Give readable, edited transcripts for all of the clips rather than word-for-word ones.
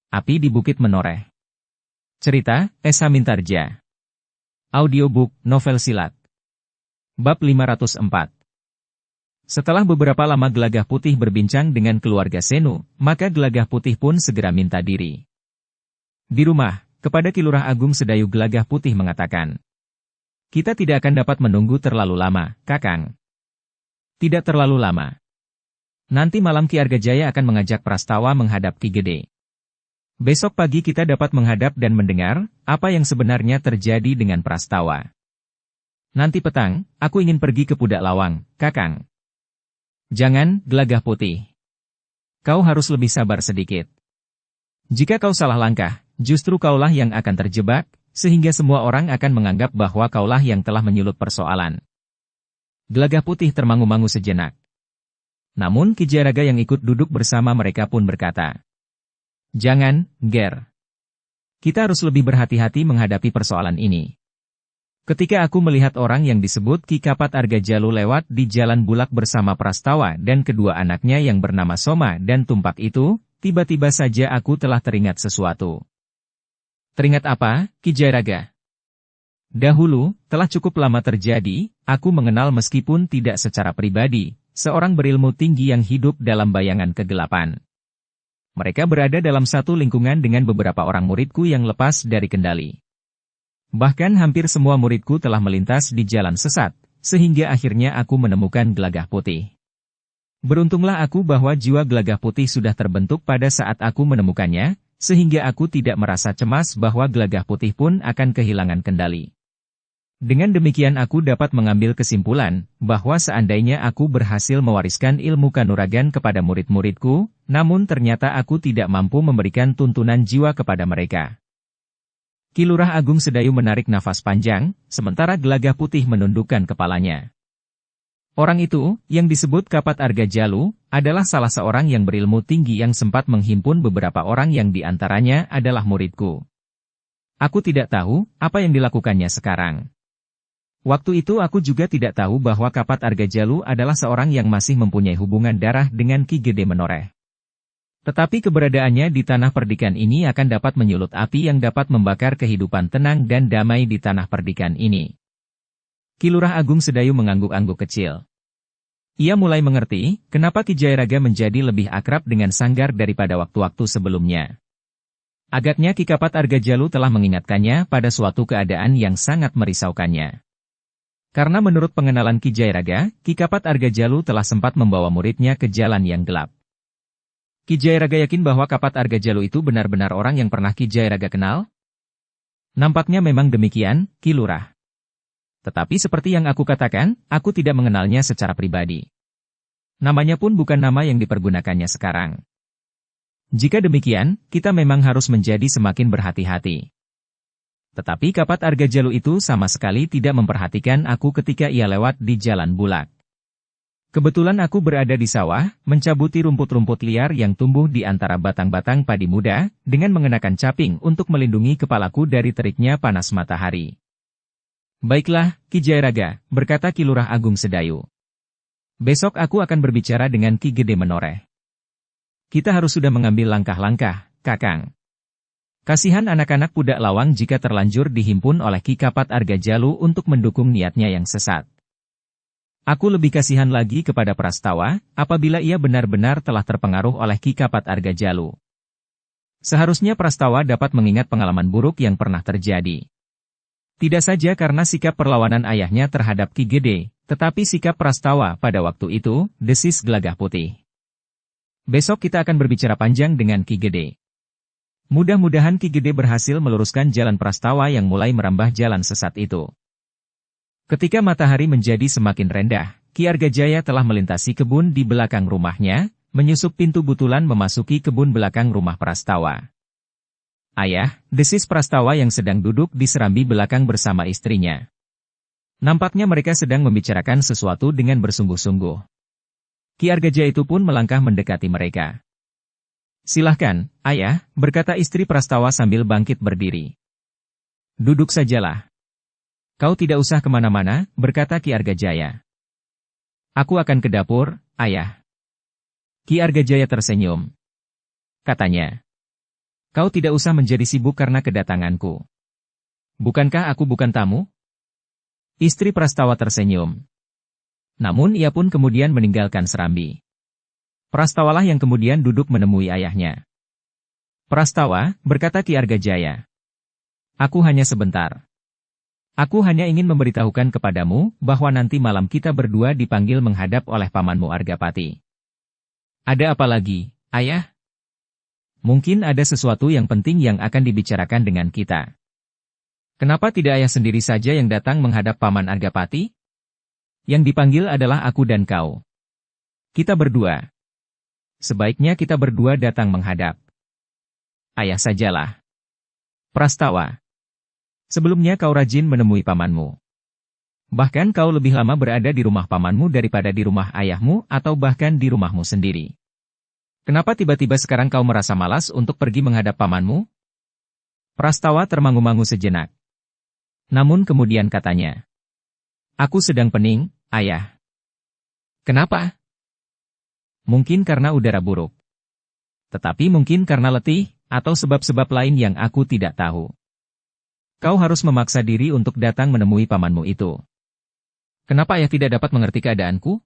Api di Bukit Menoreh. Cerita, Esa Mintarja. Audiobook, novel silat. Bab 504. Setelah beberapa lama Gelagah Putih berbincang dengan keluarga Senu, maka Gelagah Putih pun segera minta diri. Di rumah, kepada Ki Lurah Agung Sedayu Gelagah Putih mengatakan, "Kita tidak akan dapat menunggu terlalu lama, Kakang." "Tidak terlalu lama. Nanti malam Ki Argajaya akan mengajak Prastawa menghadap Ki Gede. Besok pagi kita dapat menghadap dan mendengar apa yang sebenarnya terjadi dengan Prastawa. Nanti petang, aku ingin pergi ke Pudak Lawang, Kakang." "Jangan, Gelagah Putih. Kau harus lebih sabar sedikit. Jika kau salah langkah, justru kaulah yang akan terjebak, sehingga semua orang akan menganggap bahwa kaulah yang telah menyulut persoalan." Gelagah Putih termangu-mangu sejenak. Namun Ki Jayaraga yang ikut duduk bersama mereka pun berkata, "Jangan, Ger. Kita harus lebih berhati-hati menghadapi persoalan ini. Ketika aku melihat orang yang disebut Ki Kapat Argajalu lewat di Jalan Bulak bersama Prastawa dan kedua anaknya yang bernama Soma dan Tumpak itu, tiba-tiba saja aku telah teringat sesuatu." "Teringat apa, Ki Jayaraga?" "Dahulu, telah cukup lama terjadi, aku mengenal meskipun tidak secara pribadi, seorang berilmu tinggi yang hidup dalam bayangan kegelapan. Mereka berada dalam satu lingkungan dengan beberapa orang muridku yang lepas dari kendali. Bahkan hampir semua muridku telah melintas di jalan sesat, sehingga akhirnya aku menemukan Gelagah Putih. Beruntunglah aku bahwa jiwa Gelagah Putih sudah terbentuk pada saat aku menemukannya, sehingga aku tidak merasa cemas bahwa Gelagah Putih pun akan kehilangan kendali. Dengan demikian aku dapat mengambil kesimpulan, bahwa seandainya aku berhasil mewariskan ilmu kanuragan kepada murid-muridku, namun ternyata aku tidak mampu memberikan tuntunan jiwa kepada mereka." Ki Lurah Agung Sedayu menarik nafas panjang, sementara Gelagah Putih menundukkan kepalanya. Orang itu, yang disebut Kapat Argajalu, adalah salah seorang yang berilmu tinggi yang sempat menghimpun beberapa orang yang diantaranya adalah muridku. Aku tidak tahu, apa yang dilakukannya sekarang. Waktu itu aku juga tidak tahu bahwa Kapat Argajalu adalah seorang yang masih mempunyai hubungan darah dengan Ki Gede Menoreh. Tetapi keberadaannya di tanah perdikan ini akan dapat menyulut api yang dapat membakar kehidupan tenang dan damai di tanah perdikan ini. Ki Lurah Agung Sedayu mengangguk-angguk kecil. Ia mulai mengerti, kenapa Ki Jayaraga menjadi lebih akrab dengan Sanggar daripada waktu-waktu sebelumnya. Agaknya Ki Kapat Argajalu telah mengingatkannya pada suatu keadaan yang sangat merisaukannya. Karena menurut pengenalan Ki Jayaraga, Ki Kapat Argajalu telah sempat membawa muridnya ke jalan yang gelap. Ki Jayaraga yakin bahwa Kapat Argajalu itu benar-benar orang yang pernah Ki Jayaraga kenal? Nampaknya memang demikian, Ki Lurah. Tetapi seperti yang aku katakan, aku tidak mengenalnya secara pribadi. Namanya pun bukan nama yang dipergunakannya sekarang. Jika demikian, kita memang harus menjadi semakin berhati-hati. Tetapi Kapat Argajalu itu sama sekali tidak memperhatikan aku ketika ia lewat di Jalan Bulak. Kebetulan aku berada di sawah, mencabuti rumput-rumput liar yang tumbuh di antara batang-batang padi muda, dengan mengenakan caping untuk melindungi kepalaku dari teriknya panas matahari. "Baiklah, Ki Jayaraga," berkata Ki Lurah Agung Sedayu. "Besok aku akan berbicara dengan Ki Gede Menoreh. Kita harus sudah mengambil langkah-langkah, Kakang. Kasihan anak-anak Pudak Lawang jika terlanjur dihimpun oleh Ki Kapat Argajalu untuk mendukung niatnya yang sesat. Aku lebih kasihan lagi kepada Prastawa, apabila ia benar-benar telah terpengaruh oleh Ki Kapat Argajalu. Seharusnya Prastawa dapat mengingat pengalaman buruk yang pernah terjadi. Tidak saja karena sikap perlawanan ayahnya terhadap Ki Gede, tetapi sikap Prastawa pada waktu itu," desis Gelagah Putih. "Besok kita akan berbicara panjang dengan Ki Gede. Mudah-mudahan Ki Gede berhasil meluruskan jalan Prastawa yang mulai merambah jalan sesat itu." Ketika matahari menjadi semakin rendah, Ki Argajaya telah melintasi kebun di belakang rumahnya, menyusup pintu butulan memasuki kebun belakang rumah Prastawa. "Ayah," desis Prastawa yang sedang duduk di serambi belakang bersama istrinya. Nampaknya mereka sedang membicarakan sesuatu dengan bersungguh-sungguh. Ki Argajaya itu pun melangkah mendekati mereka. "Silahkan, Ayah," berkata istri Prastawa sambil bangkit berdiri. "Duduk sajalah." "Kau tidak usah kemana-mana," berkata Ki Argajaya. "Aku akan ke dapur, Ayah." Ki Argajaya tersenyum. Katanya, Kau tidak usah menjadi sibuk karena kedatanganku. Bukankah aku bukan tamu? Istri Prastawa tersenyum. Namun ia pun kemudian meninggalkan serambi. Prastawalah yang kemudian duduk menemui ayahnya. Prastawa, berkata Ki Argajaya. Aku hanya sebentar. Aku hanya ingin memberitahukan kepadamu bahwa nanti malam kita berdua dipanggil menghadap oleh pamanmu Argapati. Ada apa lagi, ayah? Mungkin ada sesuatu yang penting yang akan dibicarakan dengan kita. Kenapa tidak ayah sendiri saja yang datang menghadap paman Argapati? Yang dipanggil adalah aku dan kau. Kita berdua. Sebaiknya kita berdua datang menghadap. Ayah sajalah. Prastawa. Sebelumnya kau rajin menemui pamanmu. Bahkan kau lebih lama berada di rumah pamanmu daripada di rumah ayahmu atau bahkan di rumahmu sendiri. Kenapa tiba-tiba sekarang kau merasa malas untuk pergi menghadap pamanmu? Prastawa termangu-mangu sejenak. Namun kemudian katanya. Aku sedang pening, ayah. Kenapa? Mungkin karena udara buruk. Tetapi mungkin karena letih, atau sebab-sebab lain yang aku tidak tahu. Kau harus memaksa diri untuk datang menemui pamanmu itu. Kenapa ayah tidak dapat mengerti keadaanku?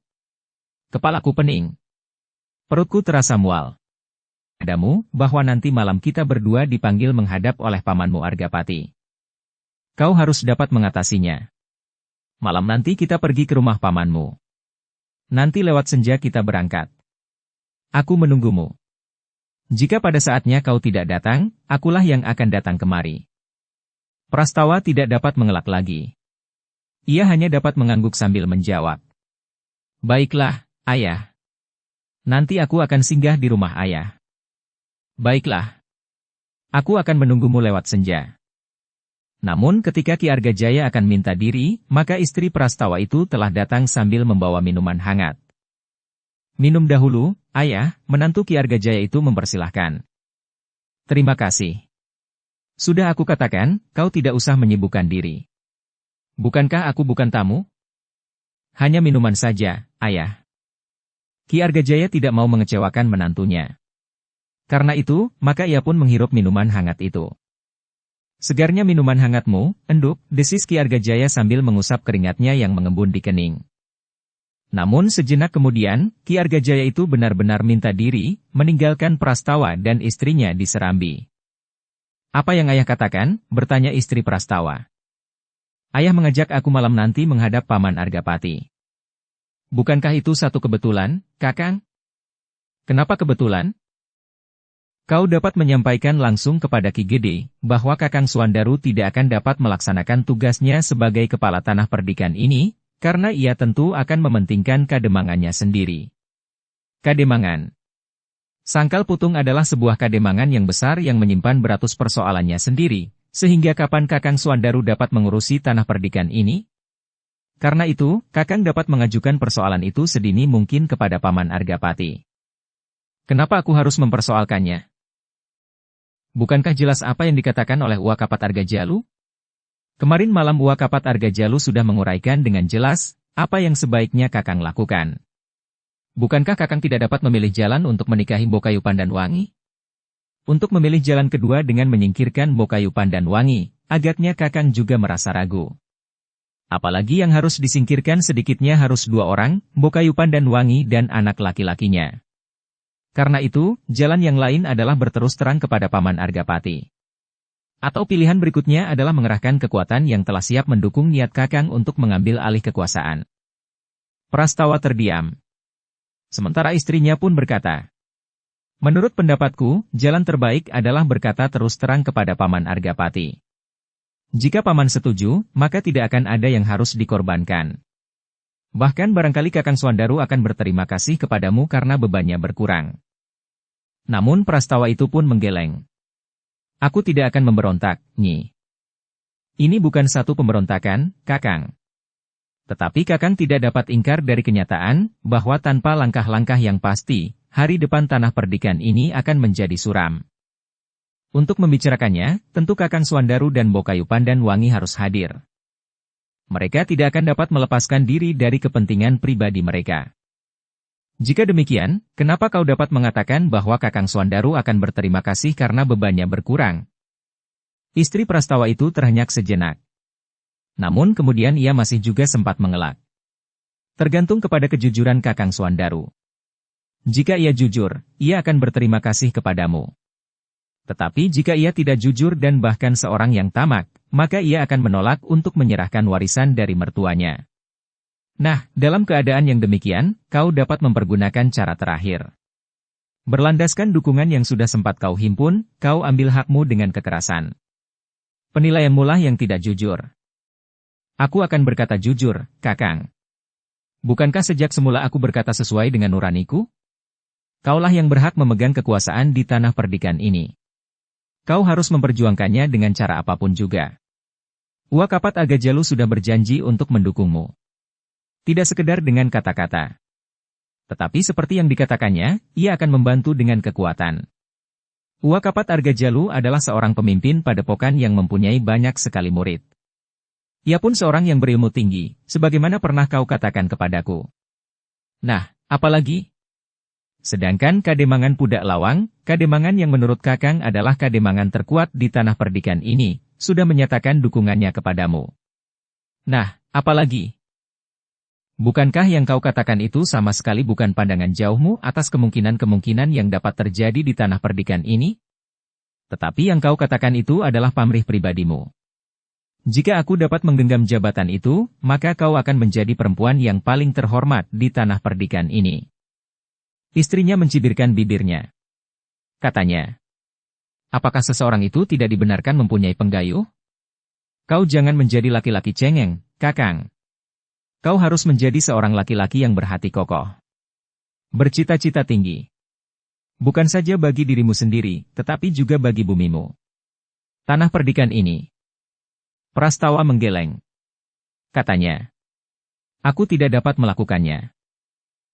Kepalaku pening. Perutku terasa mual. Padamu, bahwa nanti malam kita berdua dipanggil menghadap oleh pamanmu Argapati. Kau harus dapat mengatasinya. Malam nanti kita pergi ke rumah pamanmu. Nanti lewat senja kita berangkat. Aku menunggumu. Jika pada saatnya kau tidak datang, akulah yang akan datang kemari. Prastawa tidak dapat mengelak lagi. Ia hanya dapat mengangguk sambil menjawab. Baiklah, ayah. Nanti aku akan singgah di rumah ayah. Baiklah. Aku akan menunggumu lewat senja. Namun ketika Ki Argajaya akan minta diri, maka istri Prastawa itu telah datang sambil membawa minuman hangat. Minum dahulu, ayah, menantu Ki Argajaya itu mempersilahkan. Terima kasih. Sudah aku katakan, kau tidak usah menyibukkan diri. Bukankah aku bukan tamu? Hanya minuman saja, ayah. Ki Argajaya tidak mau mengecewakan menantunya. Karena itu, maka ia pun menghirup minuman hangat itu. Segarnya minuman hangatmu, enduk, desis Ki Argajaya sambil mengusap keringatnya yang mengembun di kening. Namun sejenak kemudian, Ki Argajaya itu benar-benar minta diri, meninggalkan Prastawa dan istrinya di Serambi. Apa yang ayah katakan? Bertanya istri Prastawa. Ayah mengajak aku malam nanti menghadap paman Argapati. Bukankah itu satu kebetulan, Kakang? Kenapa kebetulan? Kau dapat menyampaikan langsung kepada Ki Gede, bahwa Kakang Suandaru tidak akan dapat melaksanakan tugasnya sebagai kepala tanah perdikan ini, karena ia tentu akan mementingkan kademangannya sendiri. Kademangan. Sangkal Putung adalah sebuah kademangan yang besar yang menyimpan beratus persoalannya sendiri, sehingga kapan Kakang Suandaru dapat mengurusi tanah perdikan ini? Karena itu, Kakang dapat mengajukan persoalan itu sedini mungkin kepada Paman Argapati. Kenapa aku harus mempersoalkannya? Bukankah jelas apa yang dikatakan oleh Uwakapat Argajalu? Kemarin malam Uwakapat Argajalu sudah menguraikan dengan jelas, apa yang sebaiknya Kakang lakukan. Bukankah Kakang tidak dapat memilih jalan untuk menikahi Bokayu Pandanwangi? Untuk memilih jalan kedua dengan menyingkirkan Bokayu Pandanwangi, agaknya Kakang juga merasa ragu. Apalagi yang harus disingkirkan sedikitnya harus 2 orang, Bokayu Pandanwangi dan anak laki-lakinya. Karena itu, jalan yang lain adalah berterus terang kepada Paman Argapati. Atau pilihan berikutnya adalah mengerahkan kekuatan yang telah siap mendukung niat Kakang untuk mengambil alih kekuasaan. Prastawa terdiam. Sementara istrinya pun berkata, menurut pendapatku, jalan terbaik adalah berkata terus terang kepada Paman Argapati. Jika Paman setuju, maka tidak akan ada yang harus dikorbankan. Bahkan barangkali Kakang Suandaru akan berterima kasih kepadamu karena bebannya berkurang. Namun Prastawa itu pun menggeleng. Aku tidak akan memberontak, Nyi. Ini bukan satu pemberontakan, Kakang. Tetapi Kakang tidak dapat ingkar dari kenyataan, bahwa tanpa langkah-langkah yang pasti, hari depan tanah perdikan ini akan menjadi suram. Untuk membicarakannya, tentu Kakang Suandaru dan Bokayu Pandanwangi harus hadir. Mereka tidak akan dapat melepaskan diri dari kepentingan pribadi mereka. Jika demikian, kenapa kau dapat mengatakan bahwa Kakang Swandaru akan berterima kasih karena bebannya berkurang? Istri Prastawa itu terhenyak sejenak. Namun kemudian ia masih juga sempat mengelak. Tergantung kepada kejujuran Kakang Swandaru. Jika ia jujur, ia akan berterima kasih kepadamu. Tetapi jika ia tidak jujur dan bahkan seorang yang tamak, maka ia akan menolak untuk menyerahkan warisan dari mertuanya. Nah, dalam keadaan yang demikian, kau dapat mempergunakan cara terakhir. Berlandaskan dukungan yang sudah sempat kau himpun, kau ambil hakmu dengan kekerasan. Penilaianmu lah yang tidak jujur. Aku akan berkata jujur, Kakang. Bukankah sejak semula aku berkata sesuai dengan nuraniku? Kaulah yang berhak memegang kekuasaan di tanah perdikan ini. Kau harus memperjuangkannya dengan cara apapun juga. Wakapat Agajalu sudah berjanji untuk mendukungmu. Tidak sekedar dengan kata-kata. Tetapi seperti yang dikatakannya, ia akan membantu dengan kekuatan. Wakapat Argajalu adalah seorang pemimpin padepokan yang mempunyai banyak sekali murid. Ia pun seorang yang berilmu tinggi, sebagaimana pernah kau katakan kepadaku. Nah, apalagi? Sedangkan Kademangan Pudak Lawang, Kademangan yang menurut Kakang adalah Kademangan terkuat di tanah perdikan ini, sudah menyatakan dukungannya kepadamu. Nah, apalagi? Bukankah yang kau katakan itu sama sekali bukan pandangan jauhmu atas kemungkinan-kemungkinan yang dapat terjadi di tanah perdikan ini? Tetapi yang kau katakan itu adalah pamrih pribadimu. Jika aku dapat menggenggam jabatan itu, maka kau akan menjadi perempuan yang paling terhormat di tanah perdikan ini. Istrinya mencibirkan bibirnya. Katanya, apakah seseorang itu tidak dibenarkan mempunyai penggayuh? Kau jangan menjadi laki-laki cengeng, Kakang. Kau harus menjadi seorang laki-laki yang berhati kokoh. Bercita-cita tinggi. Bukan saja bagi dirimu sendiri, tetapi juga bagi bumimu. Tanah perdikan ini. Prastawa menggeleng. Katanya, aku tidak dapat melakukannya.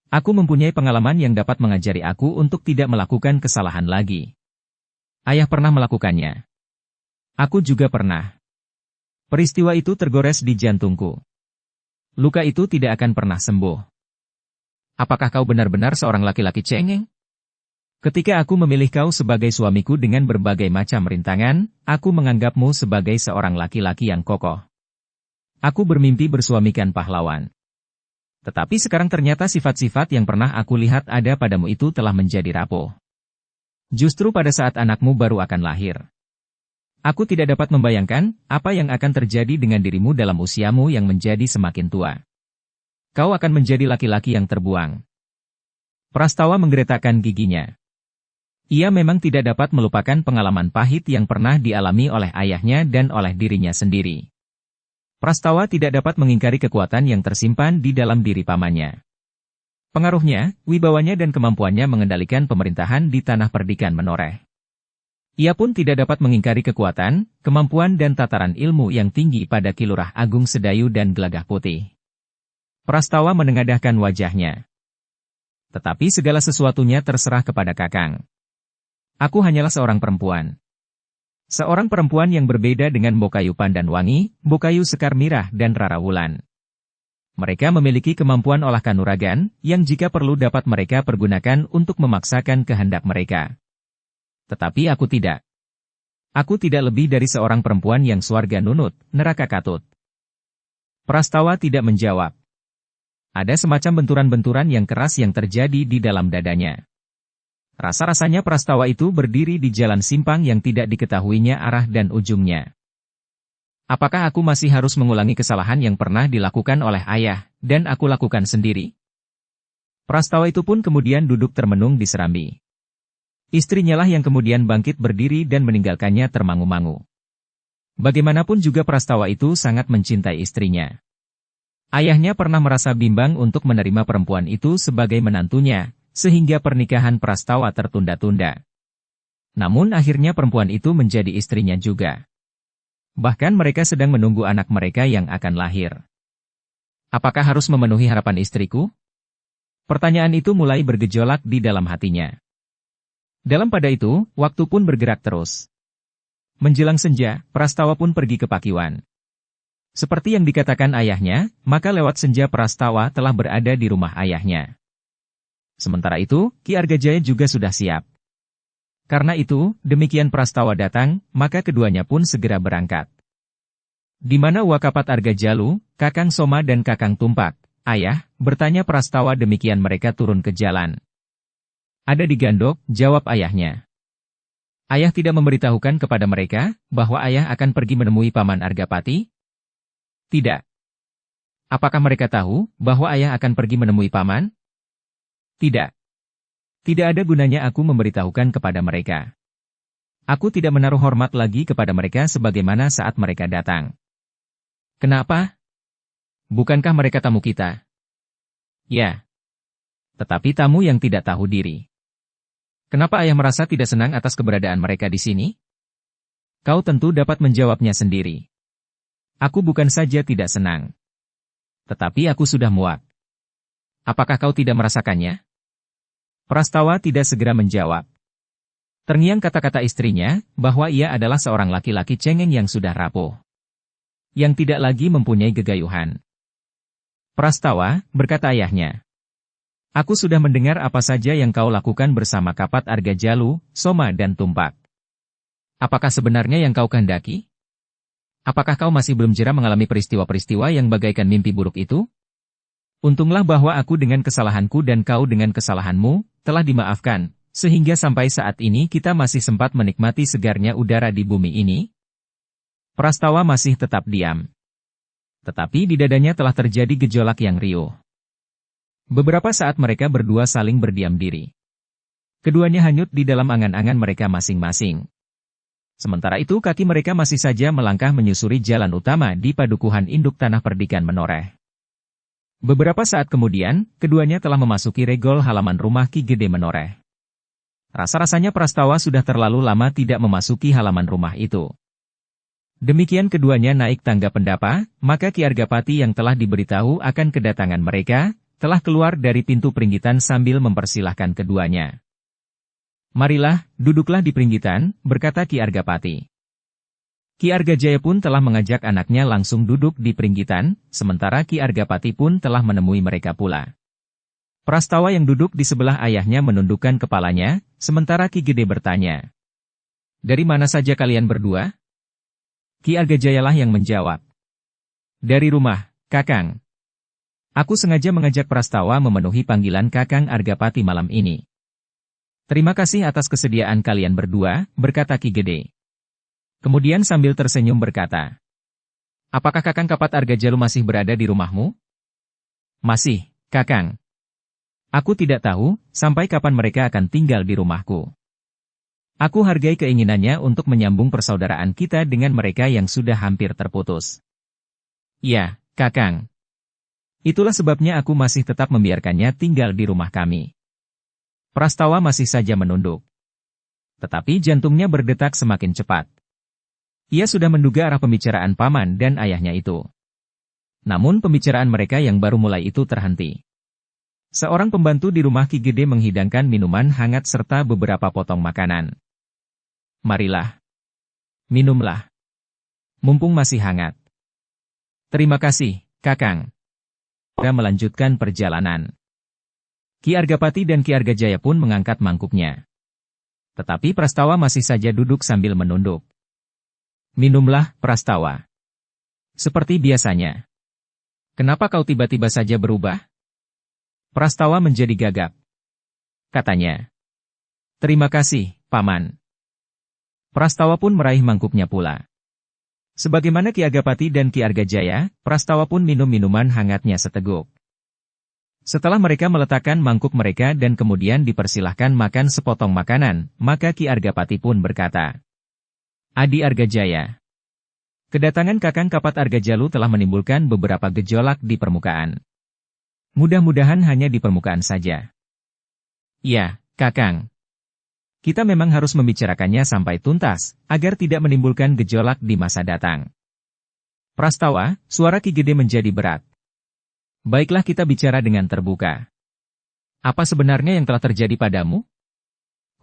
Aku mempunyai pengalaman yang dapat mengajari aku untuk tidak melakukan kesalahan lagi. Ayah pernah melakukannya. Aku juga pernah. Peristiwa itu tergores di jantungku. Luka itu tidak akan pernah sembuh. Apakah kau benar-benar seorang laki-laki cengeng? Ketika aku memilih kau sebagai suamiku dengan berbagai macam rintangan, aku menganggapmu sebagai seorang laki-laki yang kokoh. Aku bermimpi bersuamikan pahlawan. Tetapi sekarang ternyata sifat-sifat yang pernah aku lihat ada padamu itu telah menjadi rapuh. Justru pada saat anakmu baru akan lahir. Aku tidak dapat membayangkan apa yang akan terjadi dengan dirimu dalam usiamu yang menjadi semakin tua. Kau akan menjadi laki-laki yang terbuang. Prastawa menggeretakkan giginya. Ia memang tidak dapat melupakan pengalaman pahit yang pernah dialami oleh ayahnya dan oleh dirinya sendiri. Prastawa tidak dapat mengingkari kekuatan yang tersimpan di dalam diri pamannya. Pengaruhnya, wibawanya dan kemampuannya mengendalikan pemerintahan di tanah perdikan menoreh. Ia pun tidak dapat mengingkari kekuatan, kemampuan dan tataran ilmu yang tinggi pada Ki Lurah Agung Sedayu dan Gelagah Putih. Prastawa menengadahkan wajahnya. Tetapi segala sesuatunya terserah kepada Kakang. Aku hanyalah seorang perempuan. Seorang perempuan yang berbeda dengan Bokayu Pandan Wangi, Bokayu Sekar Mirah dan Rara Wulan. Mereka memiliki kemampuan olah kanuragan, yang jika perlu dapat mereka pergunakan untuk memaksakan kehendak mereka. Tetapi aku tidak. Aku tidak lebih dari seorang perempuan yang swarga nunut, neraka katut. Prastawa tidak menjawab. Ada semacam benturan-benturan yang keras yang terjadi di dalam dadanya. Rasa-rasanya Prastawa itu berdiri di jalan simpang yang tidak diketahuinya arah dan ujungnya. Apakah aku masih harus mengulangi kesalahan yang pernah dilakukan oleh ayah, dan aku lakukan sendiri? Prastawa itu pun kemudian duduk termenung di serambi. Istrinya lah yang kemudian bangkit berdiri dan meninggalkannya termangu-mangu. Bagaimanapun juga Prastawa itu sangat mencintai istrinya. Ayahnya pernah merasa bimbang untuk menerima perempuan itu sebagai menantunya, sehingga pernikahan Prastawa tertunda-tunda. Namun akhirnya perempuan itu menjadi istrinya juga. Bahkan mereka sedang menunggu anak mereka yang akan lahir. Apakah harus memenuhi harapan istriku? Pertanyaan itu mulai bergejolak di dalam hatinya. Dalam pada itu, waktu pun bergerak terus. Menjelang senja, Prastawa pun pergi ke Pakiwan. Seperti yang dikatakan ayahnya, maka lewat senja Prastawa telah berada di rumah ayahnya. Sementara itu, Ki Argajaya juga sudah siap. Karena itu, demikian Prastawa datang, maka keduanya pun segera berangkat. Di mana Wakapat Argajalu, Kakang Soma dan Kakang Tumpak, ayah, bertanya Prastawa demikian mereka turun ke jalan. Ada di Gandok, jawab ayahnya. Ayah tidak memberitahukan kepada mereka, bahwa ayah akan pergi menemui Paman Argapati? Tidak. Apakah mereka tahu, bahwa ayah akan pergi menemui Paman? Tidak. Tidak ada gunanya aku memberitahukan kepada mereka. Aku tidak menaruh hormat lagi kepada mereka sebagaimana saat mereka datang. Kenapa? Bukankah mereka tamu kita? Ya. Tetapi tamu yang tidak tahu diri. Kenapa ayah merasa tidak senang atas keberadaan mereka di sini? Kau tentu dapat menjawabnya sendiri. Aku bukan saja tidak senang. Tetapi aku sudah muak. Apakah kau tidak merasakannya? Prastawa tidak segera menjawab. Terngiang kata-kata istrinya, bahwa ia adalah seorang laki-laki cengeng yang sudah rapuh. Yang tidak lagi mempunyai gegayuhan. Prastawa, berkata ayahnya. Aku sudah mendengar apa saja yang kau lakukan bersama Kapat Argajalu, Soma dan Tumpak. Apakah sebenarnya yang kau kehendaki? Apakah kau masih belum jera mengalami peristiwa-peristiwa yang bagaikan mimpi buruk itu? Untunglah bahwa aku dengan kesalahanku dan kau dengan kesalahanmu, telah dimaafkan, sehingga sampai saat ini kita masih sempat menikmati segarnya udara di bumi ini. Prastawa masih tetap diam. Tetapi di dadanya telah terjadi gejolak yang riuh. Beberapa saat mereka berdua saling berdiam diri. Keduanya hanyut di dalam angan-angan mereka masing-masing. Sementara itu kaki mereka masih saja melangkah menyusuri jalan utama di padukuhan induk tanah perdikan menoreh. Beberapa saat kemudian, keduanya telah memasuki regol halaman rumah Ki Gede Menoreh. Rasa-rasanya Prastawa sudah terlalu lama tidak memasuki halaman rumah itu. Demikian keduanya naik tangga pendapa, maka Ki Argapati yang telah diberitahu akan kedatangan mereka, telah keluar dari pintu peringgitan sambil mempersilahkan keduanya. Marilah, duduklah di peringgitan, berkata Ki Argapati. Ki Argajaya pun telah mengajak anaknya langsung duduk di peringgitan, sementara Ki Argapati pun telah menemui mereka pula. Prastawa yang duduk di sebelah ayahnya menundukkan kepalanya, sementara Ki Gede bertanya. Dari mana saja kalian berdua? Ki Argajayalah yang menjawab. Dari rumah, Kakang. Aku sengaja mengajak Prastawa memenuhi panggilan Kakang Argapati malam ini. Terima kasih atas kesediaan kalian berdua, berkata Ki Gede. Kemudian sambil tersenyum berkata, apakah Kakang Kapat Argajalu masih berada di rumahmu? Masih, Kakang. Aku tidak tahu, sampai kapan mereka akan tinggal di rumahku. Aku hargai keinginannya untuk menyambung persaudaraan kita dengan mereka yang sudah hampir terputus. Ya, Kakang. Itulah sebabnya aku masih tetap membiarkannya tinggal di rumah kami. Prastawa masih saja menunduk. Tetapi jantungnya berdetak semakin cepat. Ia sudah menduga arah pembicaraan paman dan ayahnya itu. Namun pembicaraan mereka yang baru mulai itu terhenti. Seorang pembantu di rumah Ki Gede menghidangkan minuman hangat serta beberapa potong makanan. Marilah. Minumlah. Mumpung masih hangat. Terima kasih, Kakang. Kita melanjutkan perjalanan. Ki Argapati dan Ki Argajaya pun mengangkat mangkuknya. Tetapi Prastawa masih saja duduk sambil menunduk. Minumlah, Prastawa. Seperti biasanya. Kenapa kau tiba-tiba saja berubah? Prastawa menjadi gagap. Katanya. Terima kasih, Paman. Prastawa pun meraih mangkuknya pula. Sebagaimana Ki Argapati dan Ki Argajaya, Prastawa pun minum minuman hangatnya seteguk. Setelah mereka meletakkan mangkuk mereka dan kemudian dipersilahkan makan sepotong makanan, maka Ki Argapati pun berkata. Adi Argajaya. Kedatangan Kakang Kapat Argajalu telah menimbulkan beberapa gejolak di permukaan. Mudah-mudahan hanya di permukaan saja. Ya, Kakang. Kita memang harus membicarakannya sampai tuntas, agar tidak menimbulkan gejolak di masa datang. Prastawa, suara Ki Gede menjadi berat. Baiklah kita bicara dengan terbuka. Apa sebenarnya yang telah terjadi padamu?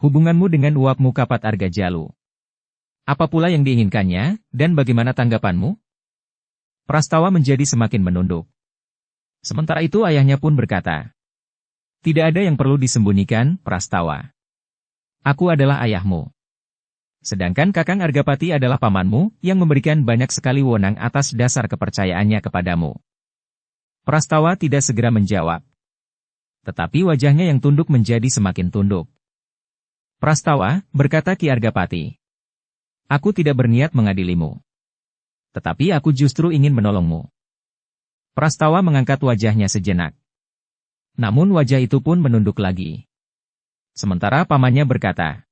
Hubunganmu dengan uapmu Kapat Argajalu. Apa pula yang diinginkannya, dan bagaimana tanggapanmu? Prastawa menjadi semakin menunduk. Sementara itu ayahnya pun berkata, Tidak ada yang perlu disembunyikan, Prastawa. Aku adalah ayahmu. Sedangkan Kakang Argapati adalah pamanmu, yang memberikan banyak sekali wewenang atas dasar kepercayaannya kepadamu. Prastawa tidak segera menjawab. Tetapi wajahnya yang tunduk menjadi semakin tunduk. Prastawa, berkata Ki Argapati. Aku tidak berniat mengadilimu. Tetapi aku justru ingin menolongmu. Prastawa mengangkat wajahnya sejenak. Namun wajah itu pun menunduk lagi. Sementara pamannya berkata,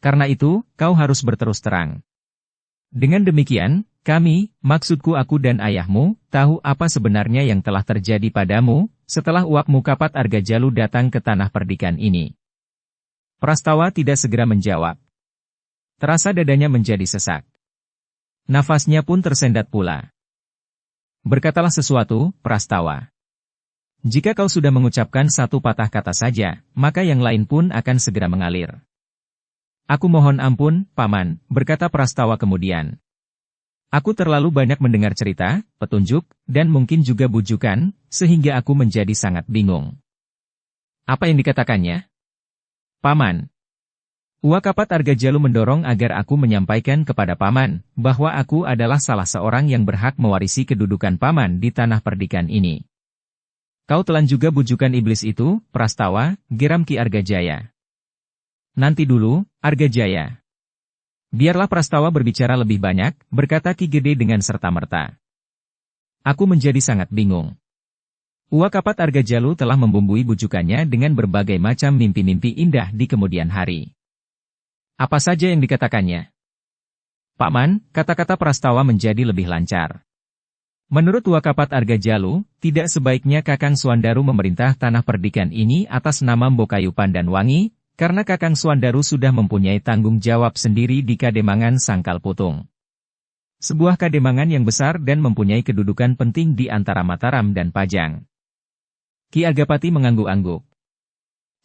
karena itu, kau harus berterus terang. Dengan demikian, kami, maksudku aku dan ayahmu, tahu apa sebenarnya yang telah terjadi padamu, setelah uakmu Kapat Argajalu datang ke tanah perdikan ini. Prastawa tidak segera menjawab. Terasa dadanya menjadi sesak. Nafasnya pun tersendat pula. Berkatalah sesuatu, Prastawa. Jika kau sudah mengucapkan satu patah kata saja, maka yang lain pun akan segera mengalir. Aku mohon ampun, Paman, berkata Prastawa kemudian. Aku terlalu banyak mendengar cerita, petunjuk, dan mungkin juga bujukan, sehingga aku menjadi sangat bingung. Apa yang dikatakannya? Paman. Uak Kapat Argajalu mendorong agar aku menyampaikan kepada Paman, bahwa aku adalah salah seorang yang berhak mewarisi kedudukan Paman di tanah perdikan ini. Kau telan juga bujukan iblis itu, Prastawa, geram Ki Argajaya. Nanti dulu, Argajaya. Biarlah Prastawa berbicara lebih banyak, berkata Ki Gede dengan serta-merta. Aku menjadi sangat bingung. Uak Kapat Argajalu telah membumbui bujukannya dengan berbagai macam mimpi-mimpi indah di kemudian hari. Apa saja yang dikatakannya? Paman, kata-kata Prastawa menjadi lebih lancar. Menurut Uak Kapat Argajalu, tidak sebaiknya Kakang Suandaru memerintah tanah perdikan ini atas nama Mbokayu Pandanwangi, karena Kakang Suandaru sudah mempunyai tanggung jawab sendiri di Kademangan Sangkal Putung. Sebuah kademangan yang besar dan mempunyai kedudukan penting di antara Mataram dan Pajang. Ki Argapati mengangguk-angguk.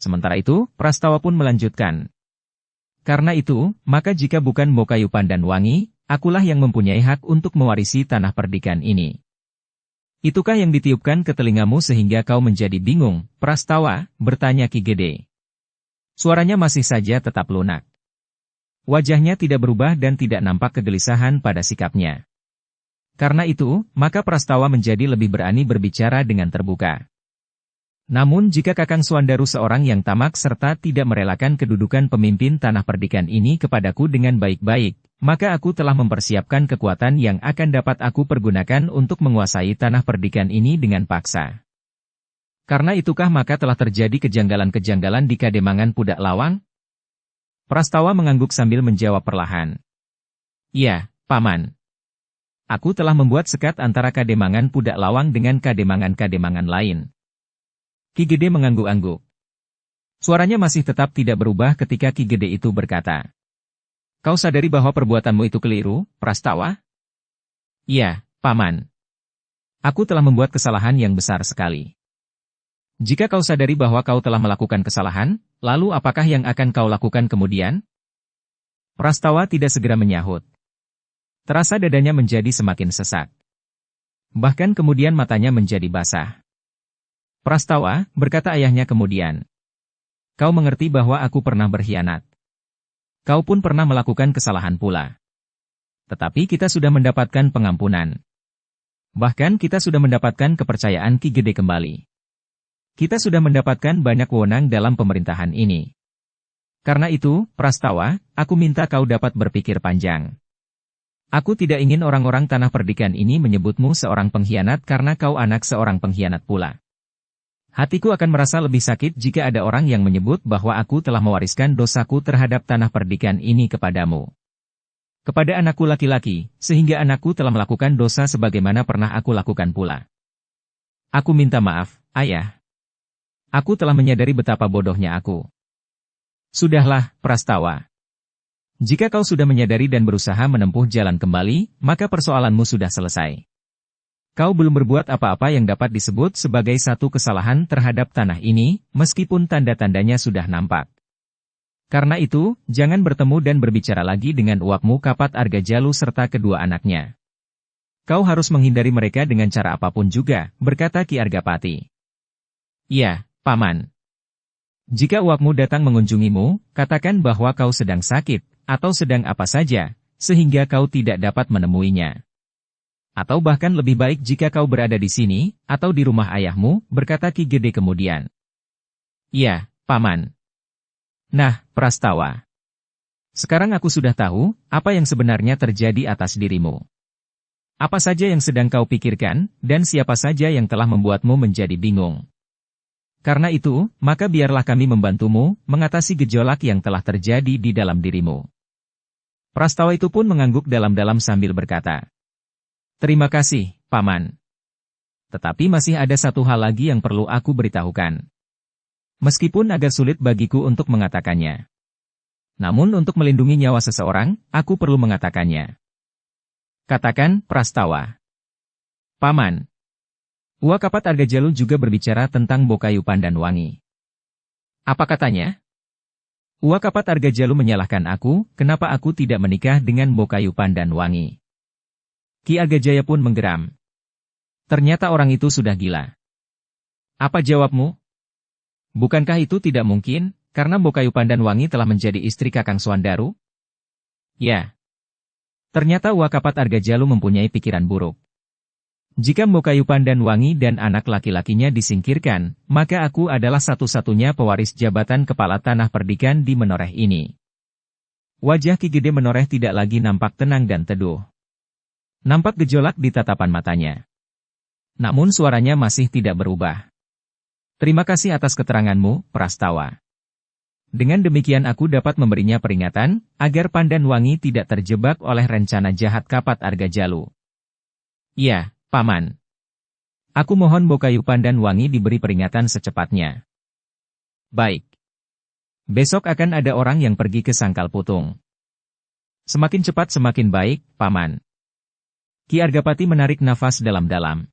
Sementara itu, Prastawa pun melanjutkan. Karena itu, maka jika bukan Mbokayu Pandanwangi, akulah yang mempunyai hak untuk mewarisi tanah perdikan ini. Itukah yang ditiupkan ke telingamu sehingga kau menjadi bingung, Prastawa, bertanya Ki Gede. Suaranya masih saja tetap lunak. Wajahnya tidak berubah dan tidak nampak kegelisahan pada sikapnya. Karena itu, maka Prastawa menjadi lebih berani berbicara dengan terbuka. Namun jika Kakang Suandaru seorang yang tamak serta tidak merelakan kedudukan pemimpin tanah perdikan ini kepadaku dengan baik-baik, maka aku telah mempersiapkan kekuatan yang akan dapat aku pergunakan untuk menguasai tanah perdikan ini dengan paksa. Karena itukah maka telah terjadi kejanggalan-kejanggalan di Kademangan Pudak Lawang? Prastawa mengangguk sambil menjawab perlahan. Iya, Paman. Aku telah membuat sekat antara Kademangan Pudak Lawang dengan Kademangan-Kademangan lain. Ki Gede mengangguk-angguk. Suaranya masih tetap tidak berubah ketika Ki Gede itu berkata. Kau sadari bahwa perbuatanmu itu keliru, Prastawa? Iya, Paman. Aku telah membuat kesalahan yang besar sekali. Jika kau sadari bahwa kau telah melakukan kesalahan, lalu apakah yang akan kau lakukan kemudian? Prastawa tidak segera menyahut. Terasa dadanya menjadi semakin sesak. Bahkan kemudian matanya menjadi basah. Prastawa, berkata ayahnya kemudian. Kau mengerti bahwa aku pernah berkhianat. Kau pun pernah melakukan kesalahan pula. Tetapi kita sudah mendapatkan pengampunan. Bahkan kita sudah mendapatkan kepercayaan Ki Gede kembali. Kita sudah mendapatkan banyak wewenang dalam pemerintahan ini. Karena itu, Prastawa, aku minta kau dapat berpikir panjang. Aku tidak ingin orang-orang tanah perdikan ini menyebutmu seorang pengkhianat karena kau anak seorang pengkhianat pula. Hatiku akan merasa lebih sakit jika ada orang yang menyebut bahwa aku telah mewariskan dosaku terhadap tanah perdikan ini kepadamu. Kepada anakku laki-laki, sehingga anakku telah melakukan dosa sebagaimana pernah aku lakukan pula. Aku minta maaf, Ayah. Aku telah menyadari betapa bodohnya aku. Sudahlah, Prastawa. Jika kau sudah menyadari dan berusaha menempuh jalan kembali, maka persoalanmu sudah selesai. Kau belum berbuat apa-apa yang dapat disebut sebagai satu kesalahan terhadap tanah ini, meskipun tanda-tandanya sudah nampak. Karena itu, jangan bertemu dan berbicara lagi dengan uakmu Kapat Argajalu serta kedua anaknya. Kau harus menghindari mereka dengan cara apapun juga, berkata Ki Argapati. Iya, Paman. Jika uakmu datang mengunjungimu, katakan bahwa kau sedang sakit, atau sedang apa saja, sehingga kau tidak dapat menemuinya. Atau bahkan lebih baik jika kau berada di sini, atau di rumah ayahmu, berkata Ki Gede kemudian. Ya, Paman. Nah, Prastawa. Sekarang aku sudah tahu, apa yang sebenarnya terjadi atas dirimu. Apa saja yang sedang kau pikirkan, dan siapa saja yang telah membuatmu menjadi bingung. Karena itu, maka biarlah kami membantumu, mengatasi gejolak yang telah terjadi di dalam dirimu. Prastawa itu pun mengangguk dalam-dalam sambil berkata. Terima kasih, Paman. Tetapi masih ada satu hal lagi yang perlu aku beritahukan. Meskipun agak sulit bagiku untuk mengatakannya. Namun untuk melindungi nyawa seseorang, aku perlu mengatakannya. Katakan, Prastawa. Paman. Uwakapat Argajalu juga berbicara tentang Bokayu Pandanwangi. Apa katanya? Uwakapat Argajalu menyalahkan aku, kenapa aku tidak menikah dengan Bokayu Pandanwangi. Ki Argajaya pun menggeram. Ternyata orang itu sudah gila. Apa jawabmu? Bukankah itu tidak mungkin? Karena Bokayu Pandanwangi telah menjadi istri Kakang Swandaru? Ya. Ternyata Uwakapat Argajalu mempunyai pikiran buruk. Jika Bokayu Pandanwangi dan anak laki-lakinya disingkirkan, maka aku adalah satu-satunya pewaris jabatan kepala tanah perdikan di Menoreh ini. Wajah Ki Gede Menoreh tidak lagi nampak tenang dan teduh. Nampak gejolak di tatapan matanya. Namun suaranya masih tidak berubah. Terima kasih atas keteranganmu, Prastawa. Dengan demikian aku dapat memberinya peringatan, agar Pandanwangi tidak terjebak oleh rencana jahat Kapat Argajalu. Ya, Paman. Aku mohon Bokayu Pandanwangi diberi peringatan secepatnya. Baik. Besok akan ada orang yang pergi ke Sangkal Putung. Semakin cepat semakin baik, Paman. Ki Argapati menarik nafas dalam-dalam.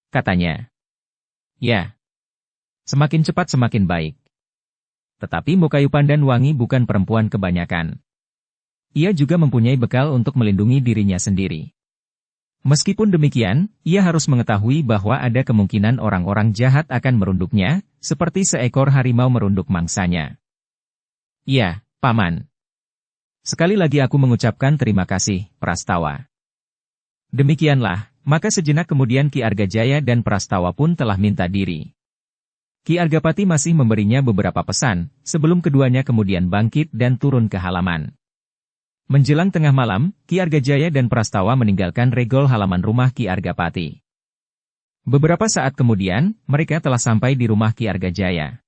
Katanya. Ya. Semakin cepat semakin baik. Tetapi Bokayu Pandanwangi bukan perempuan kebanyakan. Ia juga mempunyai bekal untuk melindungi dirinya sendiri. Meskipun demikian, ia harus mengetahui bahwa ada kemungkinan orang-orang jahat akan merunduknya, seperti seekor harimau merunduk mangsanya. Ya, Paman. Sekali lagi aku mengucapkan terima kasih, Prastawa. Demikianlah, maka sejenak kemudian Ki Argajaya dan Prastawa pun telah minta diri. Ki Argapati masih memberinya beberapa pesan, sebelum keduanya kemudian bangkit dan turun ke halaman. Menjelang tengah malam, Ki Argajaya dan Prastawa meninggalkan regol halaman rumah Ki Argapati. Beberapa saat kemudian, mereka telah sampai di rumah Ki Argajaya.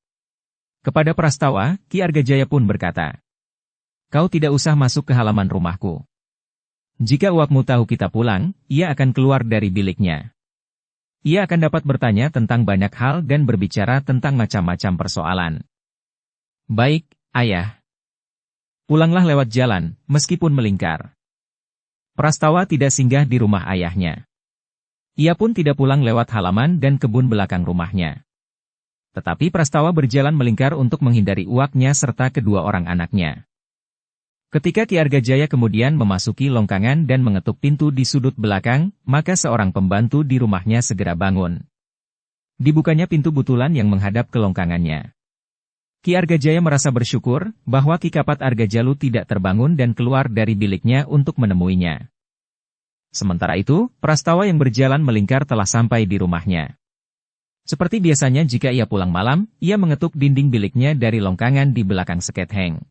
Kepada Prastawa, Ki Argajaya pun berkata, "Kau tidak usah masuk ke halaman rumahku. Jika uakmu tahu kita pulang, ia akan keluar dari biliknya. Ia akan dapat bertanya tentang banyak hal dan berbicara tentang macam-macam persoalan." Baik, Ayah. Pulanglah lewat jalan, meskipun melingkar. Prastawa tidak singgah di rumah ayahnya. Ia pun tidak pulang lewat halaman dan kebun belakang rumahnya. Tetapi Prastawa berjalan melingkar untuk menghindari uaknya serta kedua orang anaknya. Ketika Ki Argajaya kemudian memasuki longkangan dan mengetuk pintu di sudut belakang, maka seorang pembantu di rumahnya segera bangun. Dibukanya pintu butulan yang menghadap ke longkangannya. Ki Argajaya merasa bersyukur bahwa Ki Kapat Argajalu tidak terbangun dan keluar dari biliknya untuk menemuinya. Sementara itu, Prastawa yang berjalan melingkar telah sampai di rumahnya. Seperti biasanya jika ia pulang malam, ia mengetuk dinding biliknya dari longkangan di belakang seketheng.